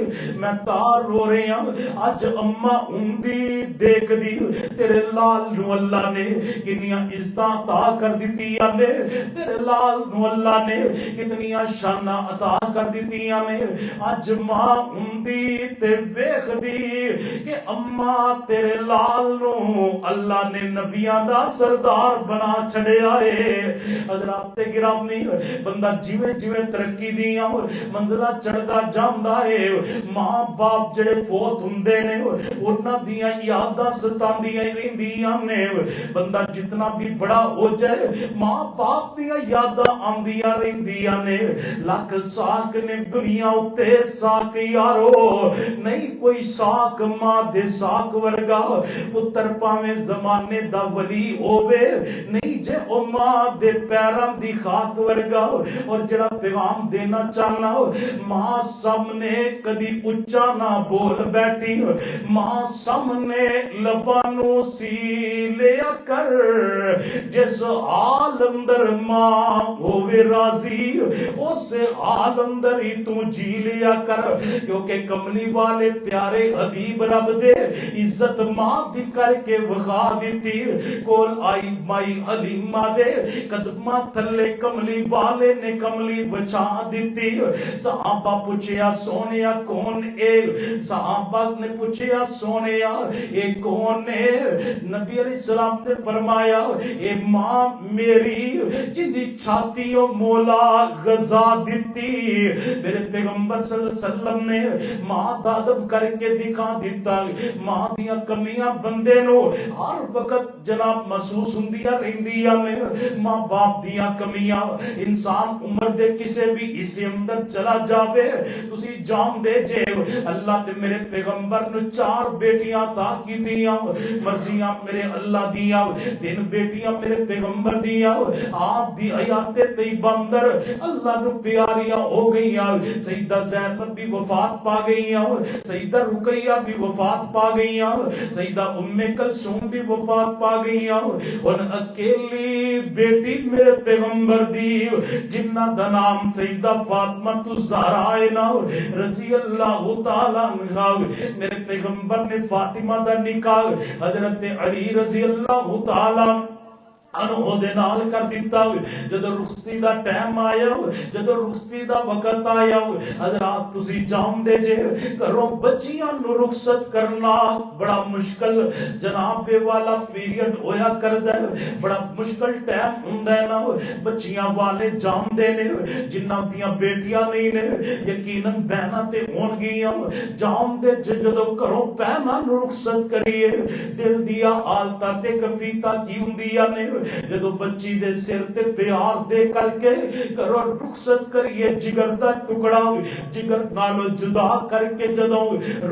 میں تار رو رہی ہوں۔ اج اماں اندی دیکھ دی تیرے لال نو اللہ نے کنیاں عزتاں عطا کر دتیاں نے، تیرے لال نو اللہ نے کتنیاں شاناں عطا کر دتیاں نے۔ اج ماں اندی تے ویکھ دی کہ اماں تیرے لال نو اللہ نے نبیاں دا سردار بنا چھڑیا ہے۔ حضرات گرامی بندہ جیویں جیویں ترقی دیاں منزلہ چڑھدا جاندا ہے، ماں باپ جڑے فوت ہوندے نے انہاں دیاں یاداں ستاندیاں رہندیاں نے۔ بندہ جتنا بھی بڑا ہو جائے ماں باپ دیاں یاداں آندیاں رہندیاں نے۔ لاکھ ساک نے دنیا اتے ساک یارو نہیں کوئی ساک ماں دے ساک ورگا، پتر پاویں زمانے دا ولی ہووے نہیں جے او ماں دے پیراں دی خاک ورگا۔ اور جڑا پیغام دینا چاہنا ماں سامنے کدی اچا نہ بول بیٹھی، ماں سامنے لبانوں سی لیا کر، جس حال اندر ماں ہووے راضی اس حال اندر ہی تو جی لیا کر، کیونکہ کملی والے پیارے حبیب رب دے عزت ماں دی کر کے وخا دیتی۔ کول آئی مائی حلیمہ دے قدمہ تھلے کملی والے نے کملی بچا دیتی۔ صحابہ پوچھیا سونیا کون اے؟ صحابہ نے پوچھیا سونیا اے کون ہے؟ نبی علیہ السلام نے فرمایا اے ماں میری جن دی چھاتی و مولا غزا دیتی۔ میرے پیغمبر صلی اللہ علیہ وسلم نے ماں دا ادب کر کے دکھا دیتا۔ ماں دیاں کمیاں بندے نو ہر وقت جناب محسوس ہوندیاں رہندیاں نے۔ ماں باپ دیاں کمیاں انسان عمر دے کسے بھی حصے اندر چلا جاوے تسی جان دے جے اللہ نے میرے پیغمبر نو 4 بیٹیاں عطا کیتیاں، مرضیاں میرے اللہ دیاں، 3 بیٹیاں میرے پیغمبر دیاں۔ آپ دی حیات طیبہ اندر اللہ نو پیاریاں ہو گئیاں، سیدہ زینب بھی وفات پا گئیاں، سیدہ رقیہ بھی وفات پا گئیاں، سیدہ ام کلثوم بھی وفات پا گئیاں، اور اکیلی بیٹی میرے پیغمبر دی جنہ دا نام سیدہ فاطمہ الزہرا رضی اللہ تعالی عنہا۔ میرے پیغمبر نے فاطمہ دا نکاح حضرت علی رضی اللہ تعالی انہوں دے نال کر دیتا۔ جدو رخصتی دا ٹائم آیا، جدو رخصتی دا وقت آیا، حضرات تسی جان دے جے کرو بچیاں نو رخصت کرنا بڑا مشکل جناب والا پیریڈ ہویا کردا ہے، بڑا مشکل ٹائم ہوندا ہے نا۔ بچیاں والے جان دے نے جنہاں دیاں بیٹیاں نہیں نے یقیناً بہناں تے ہون گیاں، جان دے جدو کرو بہناں نو رخصت کریے دل دیا حالتاں تے کفیتاں کی ہوندیاں نے۔ جدو بچی دے سر تے پیار دے کر کے کرو رخصت کریے، جگر دا ٹکڑا جگر نالو جدا کر کے جدو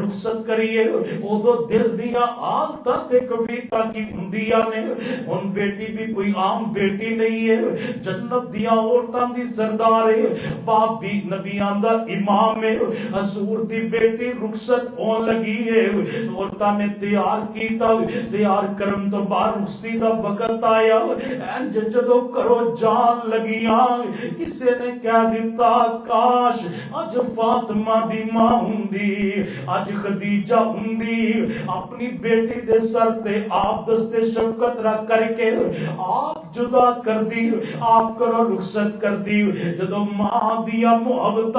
رخصت کریے ادو دل دیا حالتاں تے کفیتاں کی ہوندیاں نے۔ ان بیٹی بھی کوئی عام بیٹی نہیں ہے، جنت دیا عورتاں دی سردار ہے، باپ بھی نبیاں دا امام ہے۔ حضور دی بیٹی رخصت ہون لگی ہے، عورتاں نے تیار کیتا، تیار کرن تو بعد رخصتی دا وقت آیا، جدو کرو جان لگیاں کسے نے کہہ دیتا کاش اج فاطمہ دی ماں ہوندی، اج خدیجہ ہوندی، اپنی بیٹی دے سر تے آپ دستے شفقت رکھ کر کے آپ آپ جدا کر دی، آپ کرو رخصت کر دی۔ جدو ماں دیا محبت،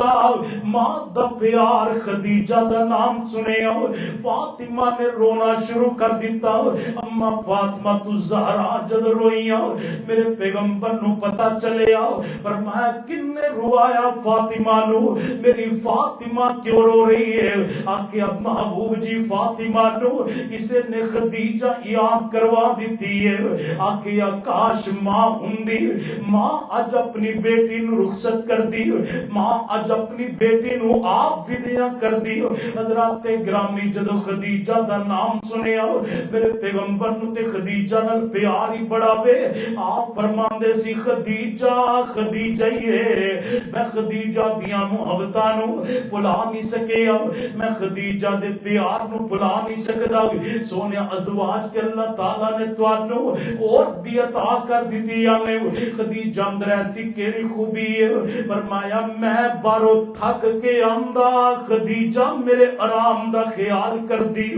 ماں دا پیار، خدیجہ دا نام سنے فاطمہ نے رونا شروع کر دیتا۔ اما فاطمہ تو زہرا جد روئیاں، میرے پیغمبر نو پتا چلے فرمایا کن نے روایا فاطمہ نو، میری فاطمہ کیوں رو رہی ہے؟ آکے اب محبوب جی فاطمہ نو کسے نے خدیجہ یاد کروا دیتی ہے۔ آکے یا کاش ماں ہوندی، ماں اج اپنی بیٹی نو رخصت کر دی، ماں اج اپنی بیٹی نو آپ ودیاں کر دی۔ حضرات گرامی جدو خدیجہ دا نام سنیا میرے پیغمبر نو تے خدیجہ نال پیار ہی بڑا وے۔ آپ فرماندے سی خدیجہ خدیجہ ہی ہے، میں خدیجہ دیاں محبتاں نو بھلا نہیں سکیا، میں خدیجہ دے پیار نو بھلا نہیں سکدا۔ سونے ازواج تے اللہ تعالیٰ نے تانوں اور بھی عطا کر دتی نے۔ خدیجہ اندر ایسی کیڑی خوبی ہے؟ فرمایا میں بارو تھک کے آندا خدیجہ میرے آرام دا خیال کر دی،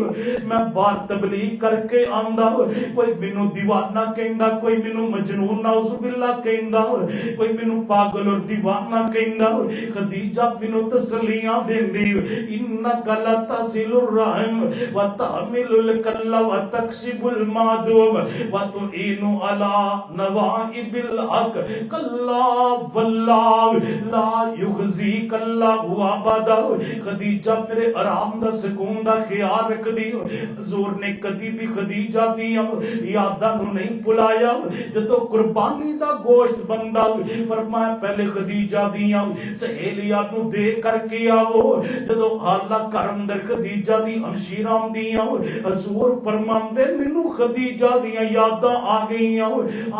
میں بار تبلیغ کر کے آندا کوئی مینوں دیوانہ کہندا، کوئی مینوں مجنون نعوذ باللہ کہندا، کوئی مینوں پاگل اور دیوانہ کہندا، خدیجہ مینوں تسلیاں دیندی انک لتصل الرحم وتحمل الکل وتکسب المعدوم وتعین علی نوائب الحق کلا واللہ لا یخزیک اللہ ابدا۔ خدیجہ میرے آرام دا سکون دا خیال رکھ دی۔ حضور نے کدی بھی خدیجہ دیا یاداں نو نہیں بھلایا۔ جدو قربانی دا گوشت بندا فرمایا پہلے خدیجہ دیا سہیلیاں نو دے کر کے آو۔ جدو حالہ گھر اندر خدیجہ دی ہمشیراں دیا حضور فرماندے مینوں خدیجہ دیا یاداں آ گئیاں،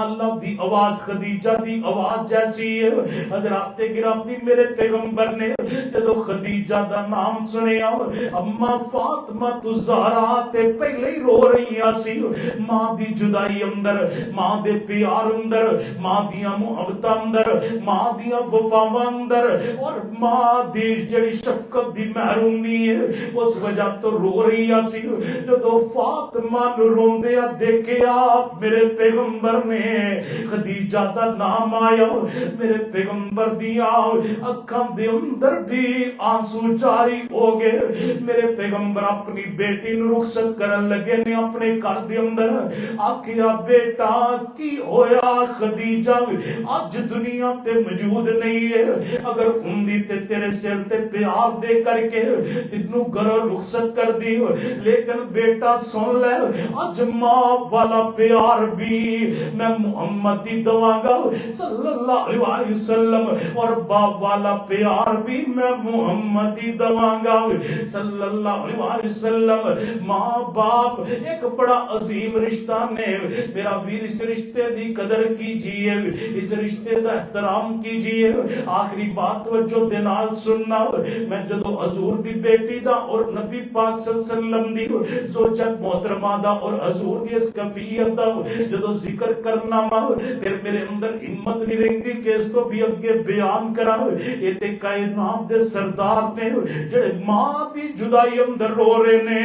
اللہ دی آواز خدیجہ دی آواز جیسی ہے۔ حضرات گرامی میرے پیغمبر نے جدو خدیجہ دا نام سنیا اما فاطمہ تو زہرا تے پہلے ہی رو رہی سی۔ ماں دی جدائی اندر، ماں دے پیار اندر، ماں دیاں محبت اندر، ماں دیاں وفاواں اندر اور ماں دی جڑی شفقت دی محرومی ہے اس وجہ تو رو رہی سی۔ جدو فاطمہ نو روندیا دیکھیا میرے پیغمبر نے خدیجہ دا نام آیا، میرے پیغمبر دیا اکھاں دے اندر بھی آنسو جاری ہو گئے۔ میرے پیغمبر اپنی بیٹی نو رخصت کرن لگے نے اپنے گھر دے اندر، آکھیا بیٹا کی ہویا؟ خدیجہ اج دنیا تے موجود نہیں ہے، اگر ہوندی تے تیرے سر تے پیار دے کر کے تینوں گھروں رخصت کر دی، لیکن بیٹا سن لے اج ماں والا پیار بھی میں محمد دی دواں گا صلی اللہ علیہ وسلم، اور باپ والا پیار بھی میں محمد دی دواں گا صلی اللہ علیہ وسلم۔ ماں باپ ایک بڑا عظیم رشتہ نے، میرا ویر اس رشتے دی قدر کیجئے، اس رشتے دا احترام کیجئے۔ آخری بات توجہ دے نال سننا، میں جدو حضور دی بیٹی دا اور نبی پاک صلی اللہ علیہ وسلم دی زوجہ محترمہ دا اور حضور دی اس کفیت دا جدو ذکر کرنا پھر میرے اندر ہمت نہیں رہی کہ اس تو بھی اگے بیان کرا۔ یہ تے کائنات دے سردار نے جڑے ماں دی جدائی اندر رو رہے نے،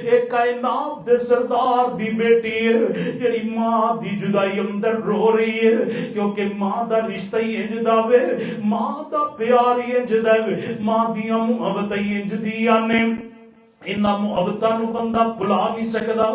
ایک کائنات دے سردار دی بیٹی ہے جڑی ماں دی جدائی اندر رو رہی ہے، کیونکہ ماں دا رشتہ ہی انج دا وے، ماں دا پیار ہی انج دا وے، ماں دیاں محبت ہی انج دیاں نے، انہاں محبتاں نو بندہ بھلا نہیں سکدا۔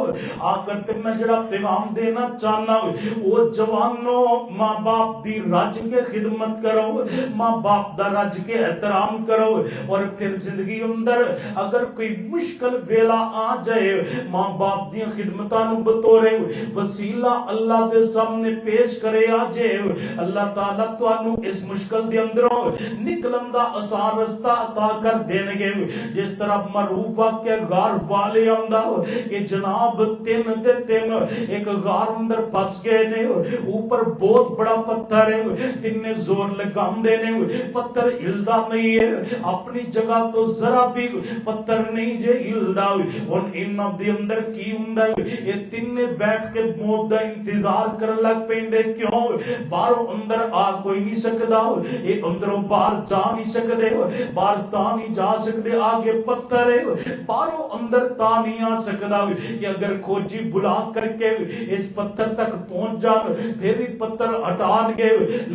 آخر تے میں جڑا پیغام دینا چاہنا وہ جوانوں ماں باپ دی رج کے خدمت کرو، ماں باپ دا رج کے احترام کرو، اور پھر زندگی اندر اگر کوئی مشکل ویلا آ جائے ماں باپ دی خدمتاں نو بطور وسیلہ اللہ دے سامنے پیش کرے آ جائے، اللہ تعالیٰ تانوں اس مشکل دے اندروں نکلن دا آسان رستہ عطا کر دین گے۔ جس طرح معروف کہ غار والے آندا کہ جناب تین دے تین ایک غار اندر پھس گئے نے، اوپر بہت بڑا پتھر ہے، تین نے زور لگاندے نے پتھر ہلدا نہیں ہے، اپنی جگہ تو ذرا بھی پتھر نہیں جے ہلدا۔ ہن انہاں دے اندر کی ہوندا ہے؟ یہ تین نے بیٹھ کے موت دا انتظار کرن لگ پیندے، کیوں؟ باہروں اندر آ کوئی نہیں سکدا، یہ اندروں باہر جا نہیں سکدے، باہر تا نہیں جا سکدے، آگے پتھر ہے، باہروں اندر تا نہیں آ سکتا کہ اگر کھوجی بلا کر کے اس پتھر تک پہنچ جان پھر بھی پتھر ہٹان گے،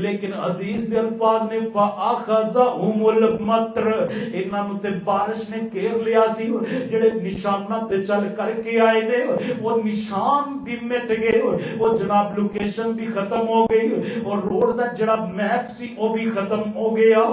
لیکن حدیث دے الفاظ نے فَأَخَذَهُمُ الْمَطْرُ، انہاں نوں تے بارش نے گھیر لیا سی، جڑے نشاناں تے چل کر کے آئے نے وہ نشان بھی مٹ گئے، وہ جناب لوکیشن بھی ختم ہو گئی، اور روڈ دا جڑا میپ سی وہ بھی ختم ہو گیا۔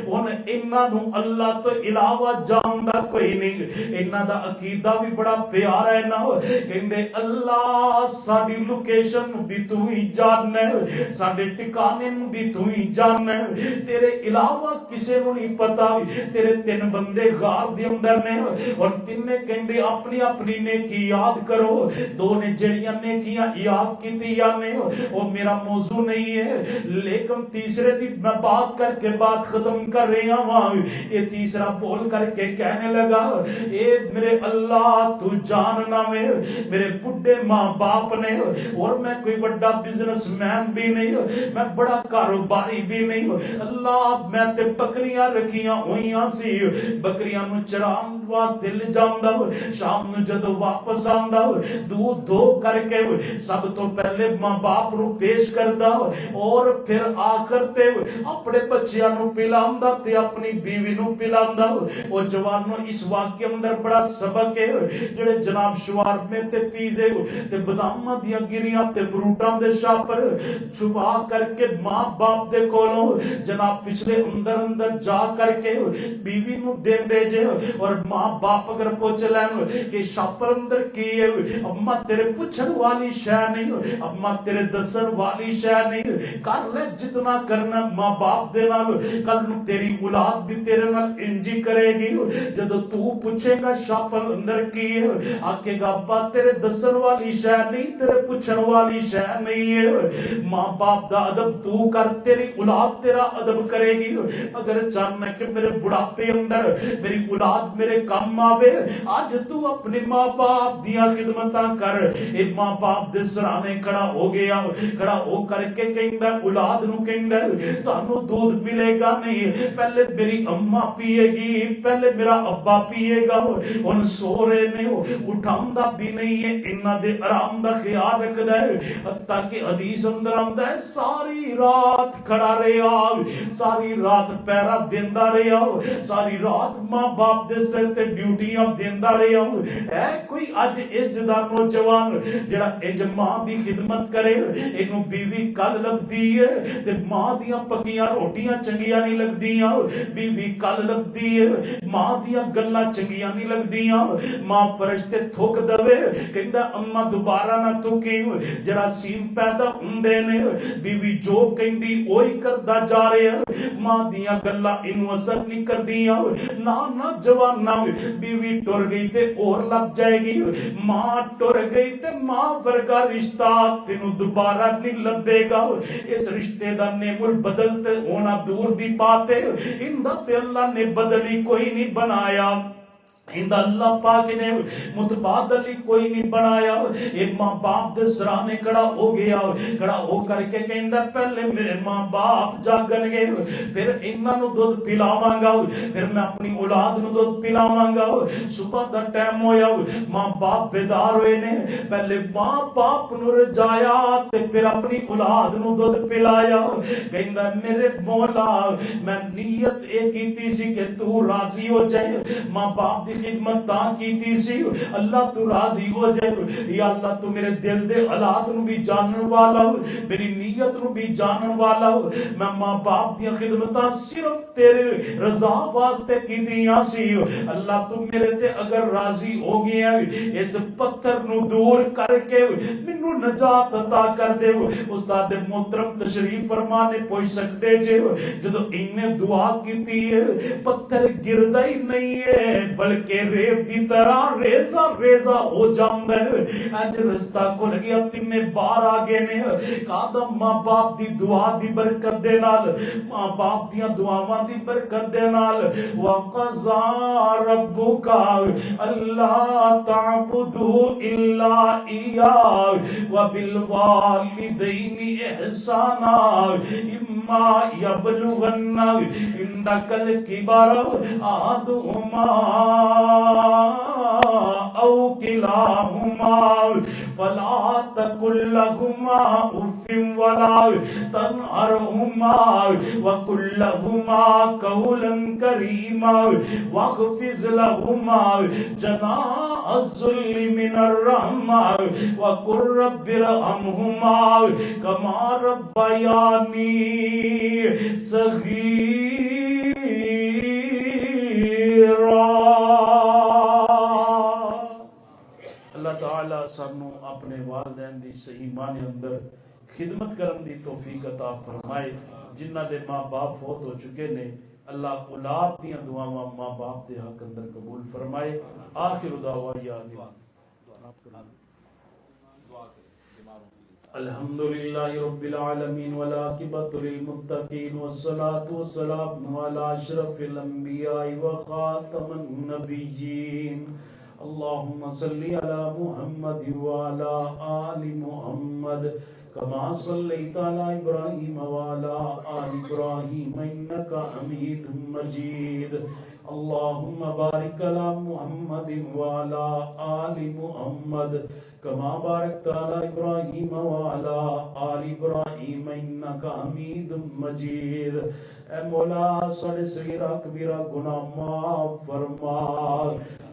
ہن انہاں نوں اللہ تو علاوہ جاندا کوئی نہیں۔ انہاں دا عقیدہ بھی بڑا پیارا ہے نا، کہندے اللہ ساڈی لوکیشن بھی تو ہی جاننا ہے، ساڈے ٹھکانے بھی تو ہی جاننا ہے، تیرے علاوہ کسے نوں نہیں پتا۔ تیرے تین بندے غار دے اندر نے، اور تینے کہندے اپنی اپنی نیکی یاد کرو، دو نے جڑیاں نیکیاں یاد کیتیاں نے وہ میرا موضوع نہیں ہے، لیکن تیسرے دی میں بات کر کے بات ختم کر رہی ہوں۔ یہ تیسرا بول کر کے کہنے لگا، اے میرے اللہ تو جاننا میں میرے بڈھے ماں باپ نے، اور میں کوئی بڑا بزنس مین بھی نہیں، میں بڑا کاروباری بھی نہیں، اللہ میں تے بکریاں رکھیاں ہوئیاں سی، بکریاں نو چران واسطے لے جاندا، شام نو جدو واپس آندا دودھ دھو کر کے سب تو پہلے ماں باپ نو پیش کردا، اور پھر آخر تے اپنے بچیاں نو پلاندا تے اپنی بیوی نو پلاندا۔ او جوانو اس واقعے اندر بڑا سبق ہے، جڑے جناب شوار میں تے پیزے تے باداماں دیاں گریاں تے فروٹاں دے شاپر چھپا کر کے ماں باپ دے کولوں جناب پچھلے اندر جا کر کے بیوی نو دین دے جے، اور ماں باپ اگر پوچھ لین کہ شاپر اندر کی ہے، اما تیرے پوچھن والی شے نہیں، اما تیرے دسن والی شے نہیں، کر لے جتنا کرنا ماں باپ دے نال، کل نو تیری اولاد بھی تیرے نال انجی کرے گی، جدو تو پوچھے گا شاپر اندر کی ہے آکے گا ابا تیرے دسن والی شے نہیں، تیرے پوچھن والی شے نہیں ہے۔ ماں باپ دا ادب تو کر، تیری اولاد تیرا ادب کرے گی۔ اگر چاہنا کہ میرے بڑھاپے اندر میری اولاد میرے کام آوے، آج تو اپنے ماں باپ دیا خدمتاں کر۔ ایک ماں باپ دے سرانے کھڑا ہو گیا، کھڑا ہو کر کے کہندا اولاد نو کہندا تانوں دودھ ملے گا نہیں، پہلے میری اماں پیے گی، پہلے میرا ابا پیے گا، ان سو رہے نے اٹھاؤندا بھی نہیں ہے، انہاں دے آرام دا خیال رکھدا ہے، تاکہ حدیث اندر آندا ہے ساری رات کھڑا رہیا، ساری رات پیرا دیندا رہیا، ساری رات ماں باپ دے سر تے ڈیوٹیاں دیندا رہیا۔ اے کوئی اج اج دا نوجوان جڑا اج ماں دی خدمت کرے، اینو بیوی کل لبدی ہے تے ماں دیاں پکیاں روٹیاں چنگیاں نہیں لگدیاں، بیوی کل لبدی ہے ماں دیاں گلاں چنگیاں نہیں لگدیاں، ماں فرشتے تھوک دوے کہندا اما دوبارہ نہ تھوکی، جراثیم پیدا ہوندے نے، بیوی جو کہندی اوہی کردا جا رہا، ماں دیاں گلاں اینو اثر نہیں کردیاں، نہ جوان بیوی ٹر گئی تے اور لگ جائے گی، ماں ٹر گئی تے ماں ورگا رشتہ تینوں دوبارہ نہیں لبے گا۔ اس رشتے دا نعم البدل تے ہونا دور دی بات ہے، اندہ تے اللہ نے بدلی کوئی نہیں بنایا، اندہ اللہ پاک نے متبادل ہی کوئی نہیں بنایا۔ ایک ماں باپ دے سرانے کھڑا ہو گیا، کھڑا ہو کر کے کہندا پہلے میرے ماں باپ جاگن گے، پھر انہاں نو دودھ پلاواں گا، پھر میں اپنی اولاد نو دودھ پلاواں گا۔ صبح دا ٹائم ہویا، ماں باپ بیدار ہوئے نے، پہلے ماں باپ نو رجایا تے پھر اپنی اولاد نو دودھ پلایا۔ کہندا میرے مولا میں نیت اے کیتی سی کہ تو راضی ہو جائے، ماں باپ دی خدمت تاں کیتی سی اللہ تو راضی ہو جائے، یا اللہ تو میرے دل دے حالات نو بھی جانن والا ہو، میری نیت نو بھی جانن والا ہو، میں ماں باپ دی خدمتاں صرف تیرے رضا واسطے کیتیاں سی، اللہ تو میرے تے اگر راضی ہو گیا اس پتھر نو دور کر کے مینوں نجات عطا کر دے۔ استاد محترم تشریف فرما نے پوچھ سکتے جے جدو انہیں دعا کیتی ہے پتھر گردا ہی نہیں ہے بلکہ کہ ریت دی طرح ریزہ ریزہ ہو جاندہ ہے۔ اج رستہ کھل گیا، تینے بار آگے نے قادم ماں باپ دی دعا دی برکت دے نال، ماں باپ دیاں دعاواں دی برکت دے نال وَقَضَى رَبُّكَ أَلَّا تَعْبُدُوا إِلَّا إِيَّاهُ وَبِالْوَالِدَيْنِ إِحْسَانًا إِمَّا يَبْلُغَنَّ عِندَكَ الْكِبَرَ أَحَدُهُمَا او کلاہما فلا تقل لهما اف ولا تنهرهما وقل لهما قولا كريما واخفض لهما جناح الذل من الرحمة وقل رب ارحمهما كما ربياني صغيرا۔ اللہ تعالیٰ سانو اپنے والدین دی صحیح معنی اندر خدمت کرن دی توفیق عطا فرمائے۔ جنہ دے ماں باپ فوت ہو چکے نے اللہ اولاد دیاں دعاواں ماں باپ دے حق اندر قبول فرمائے۔ آخر دعوایا الحمدللہ رب العالمین والعاقبۃ للمتقین والصلاة والسلام علی اشرف الانبیاء وخاتم النبیین۔ اللہم صلی علی محمد وعلی آل محمد کما صلیت علی ابراہیم وعلی آل ابراہیم انک حمید مجید۔ اللہم بارک علی محمد وعلی آل محمد کما بارکت علی ابراہیم وعلی آل ابراہیم انک حمید مجید۔ اے مولا ساڑے صغیرہ کبیرہ گناہ معاف فرما،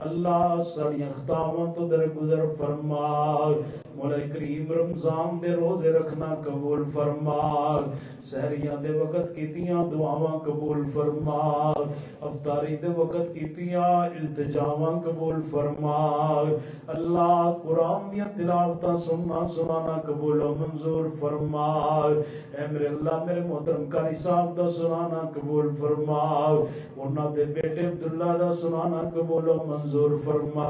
اللہ ساڑی اخطاواں تو درگزر فرما، مولا کریم رمضان دے روزے رکھنا قبول فرما، سحریاں دے وقت کیتیاں دعاواں قبول فرما، افطاری دے وقت کیتیاں التجاواں قبول فرما، اللہ قرآن دیاں تلاوتاں سنانا قبول و منظور فرما۔ اے میرے اللہ میرے محترم قاری صاحب دا سنانا قبول فرما، انہاں دے بیٹے عبداللہ دا سنانا قبول و منظور فرما۔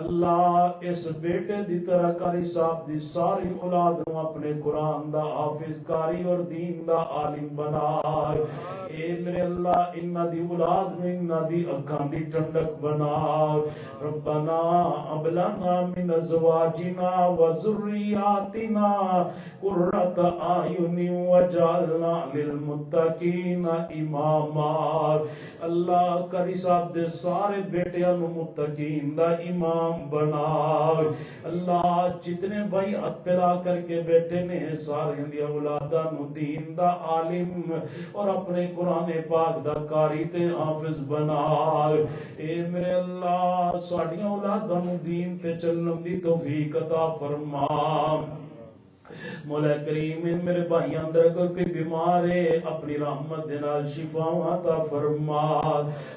اللہ اس بیٹے دی طرح قاری صاحب دی ساری اولاد نو اپنے قرآن دا حافظ قاری اور دین دا عالم بنا۔ اے میرے اللہ انہا دی اولاد نو انہا دی اکھاں دی ٹھنڈک بنا۔ ربنا ھب لنا من ازواجنا وذریاتنا قرۃ اعین واجعلنا للمتقین اماما۔ اللہ قاری صاحب دے سارے بیٹیاں نو متقین دا امام بنا۔ اللہ جتنے بھائی ہاتھ پھیلا کر کے بیٹھے نے سارے دی اولاداں نو دین دا عالم اور اپنے قرآن پاک دا قاری تے حافظ بنا۔ اے میرے اللہ ساڑیاں اولاداں نو دین تے چلن دی توفیق عطا فرما۔ مولا کریم میرے بھائی اندر اگر کوئی بیمار ہے اپنی رحمت دے نال شفا عطا فرما۔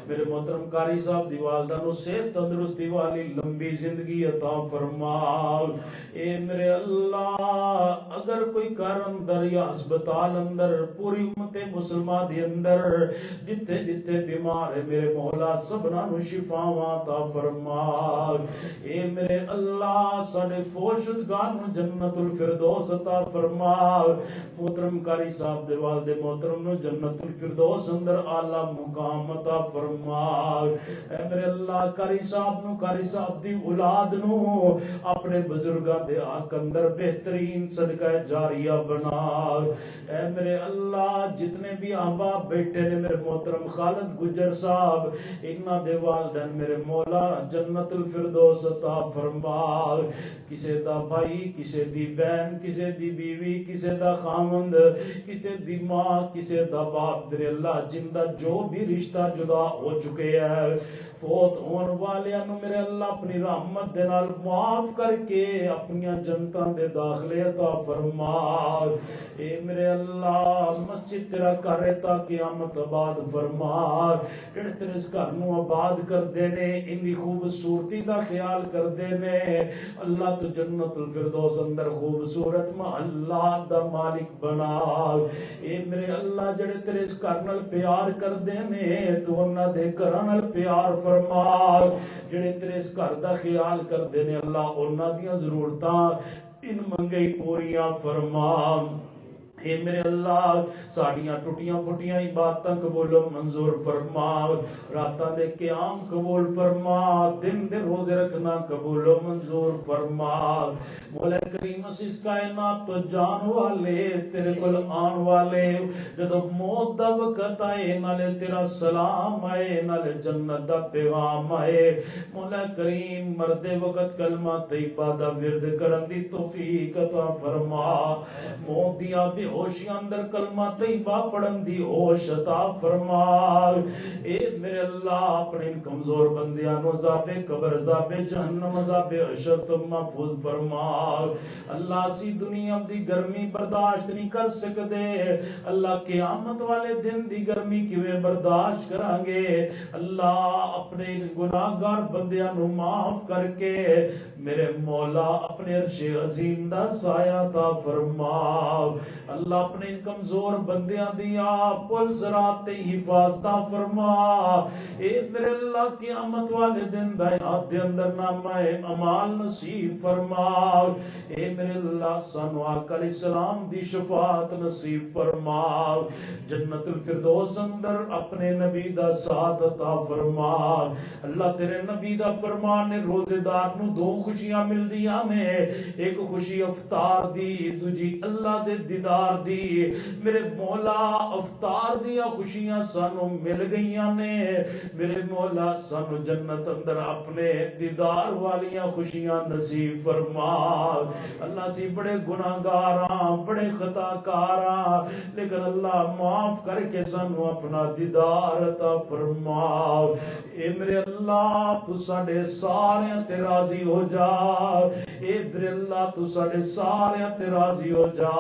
میرے محترم قاری صاحب دی والدہ نو صحت تندرستی والی لمبی زندگی عطا فرما۔ اے میرے اللہ اگر کوئی گھر اندر یا ہسپتال اندر پوری امت مسلمہ دی اندر جتے جتے بیمار ہے میرے مولا سبنا نو شفا عطا فرما۔ اے میرے اللہ ساڑے فوشدگار نو جنت الفردوس عطا فرما۔ محترم قاری صاحب دے والد محترم نو جنت الفردوس اندر اعلی مقام عطا فرما۔ اے میرے اللہ قاری صاحب نو قاری صاحب دی اولاد نو اپنے بزرگاں دے حق اندر بہترین صدقہ جاریہ بنا۔ اے میرے اللہ جتنے بھی احباب بیٹھے نے میرے محترم خالد گجر صاحب انہاں دے والدین میرے مولا جنت الفردوس عطا فرما۔ کسے دا بھائی کسے دی بہن کسے دی بیوی کسے دا خامند کسے دی ماں کسے دا باپ میرے اللہ جن دا جو بھی رشتہ جدا ہو چکے ہیں فوت ہون والیاں نو میرے اللہ اپنی رحمت دے نال معاف کر کے اپنی جنتاں دے داخلے عطا فرما۔ اے میرے اللہ مسجد تیرا کر رہتا قیامت آباد فرما۔ جڑے تیرے اس گھر نو آباد کر دینے ان دی خوبصورتی دا خیال کر دینے اللہ تو جنت الفردوس اندر خوبصورت محلہ دا مالک بنا۔ اے میرے اللہ جڑے تیرے اس گھر نال پیار کر دینے تو انہاں دے گھراں نال پیار فرما۔ جڑے تیرے اس گھر دا خیال کر دینے اللہ انہاں دیاں ضرورتاں ان منگئی پوریاں فرما۔ اے میرے اللہ ساڑیاں ٹوٹیاں پھٹیاں عبادتاں قبول و منظور فرما، راتاں دے قیام قبول فرما، دن دے روزے رکھنا قبول و منظور فرما۔ مولا کریم اس کائنات تو جان والے تیرے کول آن والے، جدو موت دا وقت آئے نالے تیرا سلام آئے نالے جنت دا پیغام آئے، مولا کریم مردے وقت کلمہ طیبہ دا ورد کرن دی توفیق عطا فرما، موت دیا بے ہوشیاں اندر کلمہ طیبہ پڑھن دی ہوش عطا فرما۔ اے میرے اللہ اپنے کمزور بندیاں نو عذاب قبر عذاب جہنم عذاب حشر تو محفوظ فرما۔ اللہ سی دنیا دی گرمی برداشت نہیں کر سکتے، اللہ قیامت والے دن دی گرمی کیویں برداشت کران گے؟ اللہ اپنے گناہگار بندیاں نو معاف کر کے میرے مولا اپنے عرش عظیم دا سایہ عطا فرما۔ اللہ اپنے کمزور بندیاں دیا پل صراط تے حفاظت فرما۔ اے میرے اللہ قیامت والے دن بیعت دے اندر نامہ اعمال نصیب فرما۔ اے میرے اللہ سانو آقا علیہ السلام دی شفاعت نصیب فرما، جنت الفردوس اندر اپنے نبی دا ساتھ عطا فرما۔ اللہ تیرے نبی دا فرمان روزے دار نو دو خوشیاں مل دیاں نے، ایک خوشی افطار دی دوجی اللہ دے دیدار دی۔ میرے مولا افطار دیا خوشیاں سانو مل گئیاں نے، میرے مولا سانو جنت اندر اپنے دیدار والیاں خوشیاں نصیب فرما۔ اللہ سی بڑے گناہگاراں بڑے خطا کاراں، لیکن اللہ معاف کر کے سانو اپنا دیدار عطا فرما۔ اے میرے اللہ تو ساڑے سارے تے راضی ہو جا، اے میرے اللہ تو ساڑے سارے تے راضی ہو جا۔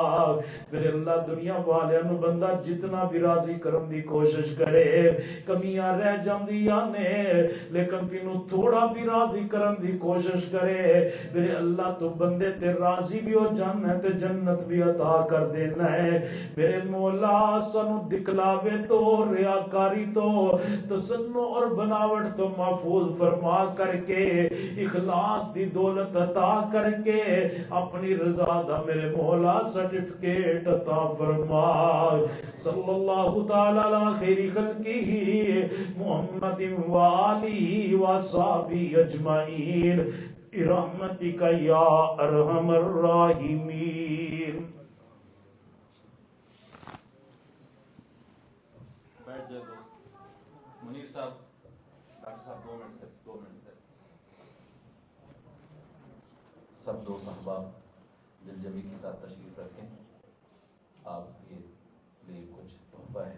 میرے اللہ دنیا والے نو بندہ جتنا بھی راضی کرن دی کوشش کرے کمیاں رہ جاندیاں نے، لیکن تینوں تھوڑا بھی راضی کرن دی کوشش کرے میرے اللہ تو بندے تے راضی بھی ہو جانا ہے تے جنت بھی عطا کر دینا ہے۔ میرے مولا سانو دکھلاوے تو ریاکاری تو تسنع اور بناوٹ تو محفوظ فرما کر کے اخلاص دی دولت عطا کر کے اپنی رضا دا میرے مولا سرٹیفکیٹ عطا فرما۔ صلی اللہ تعالی علی خیر خلقہ محمد وآلہ وصحبہ اجمعین برحمتک یا ارحم الراحمین۔ بیٹھ جائے دوست منیر صاحب، ڈاکٹر صاحب 2 منٹ سے 2 منٹ سے سب دوست احباب دل جمی کے ساتھ تشریف رکھیں، آپ کے لیے کچھ تحفہ ہے۔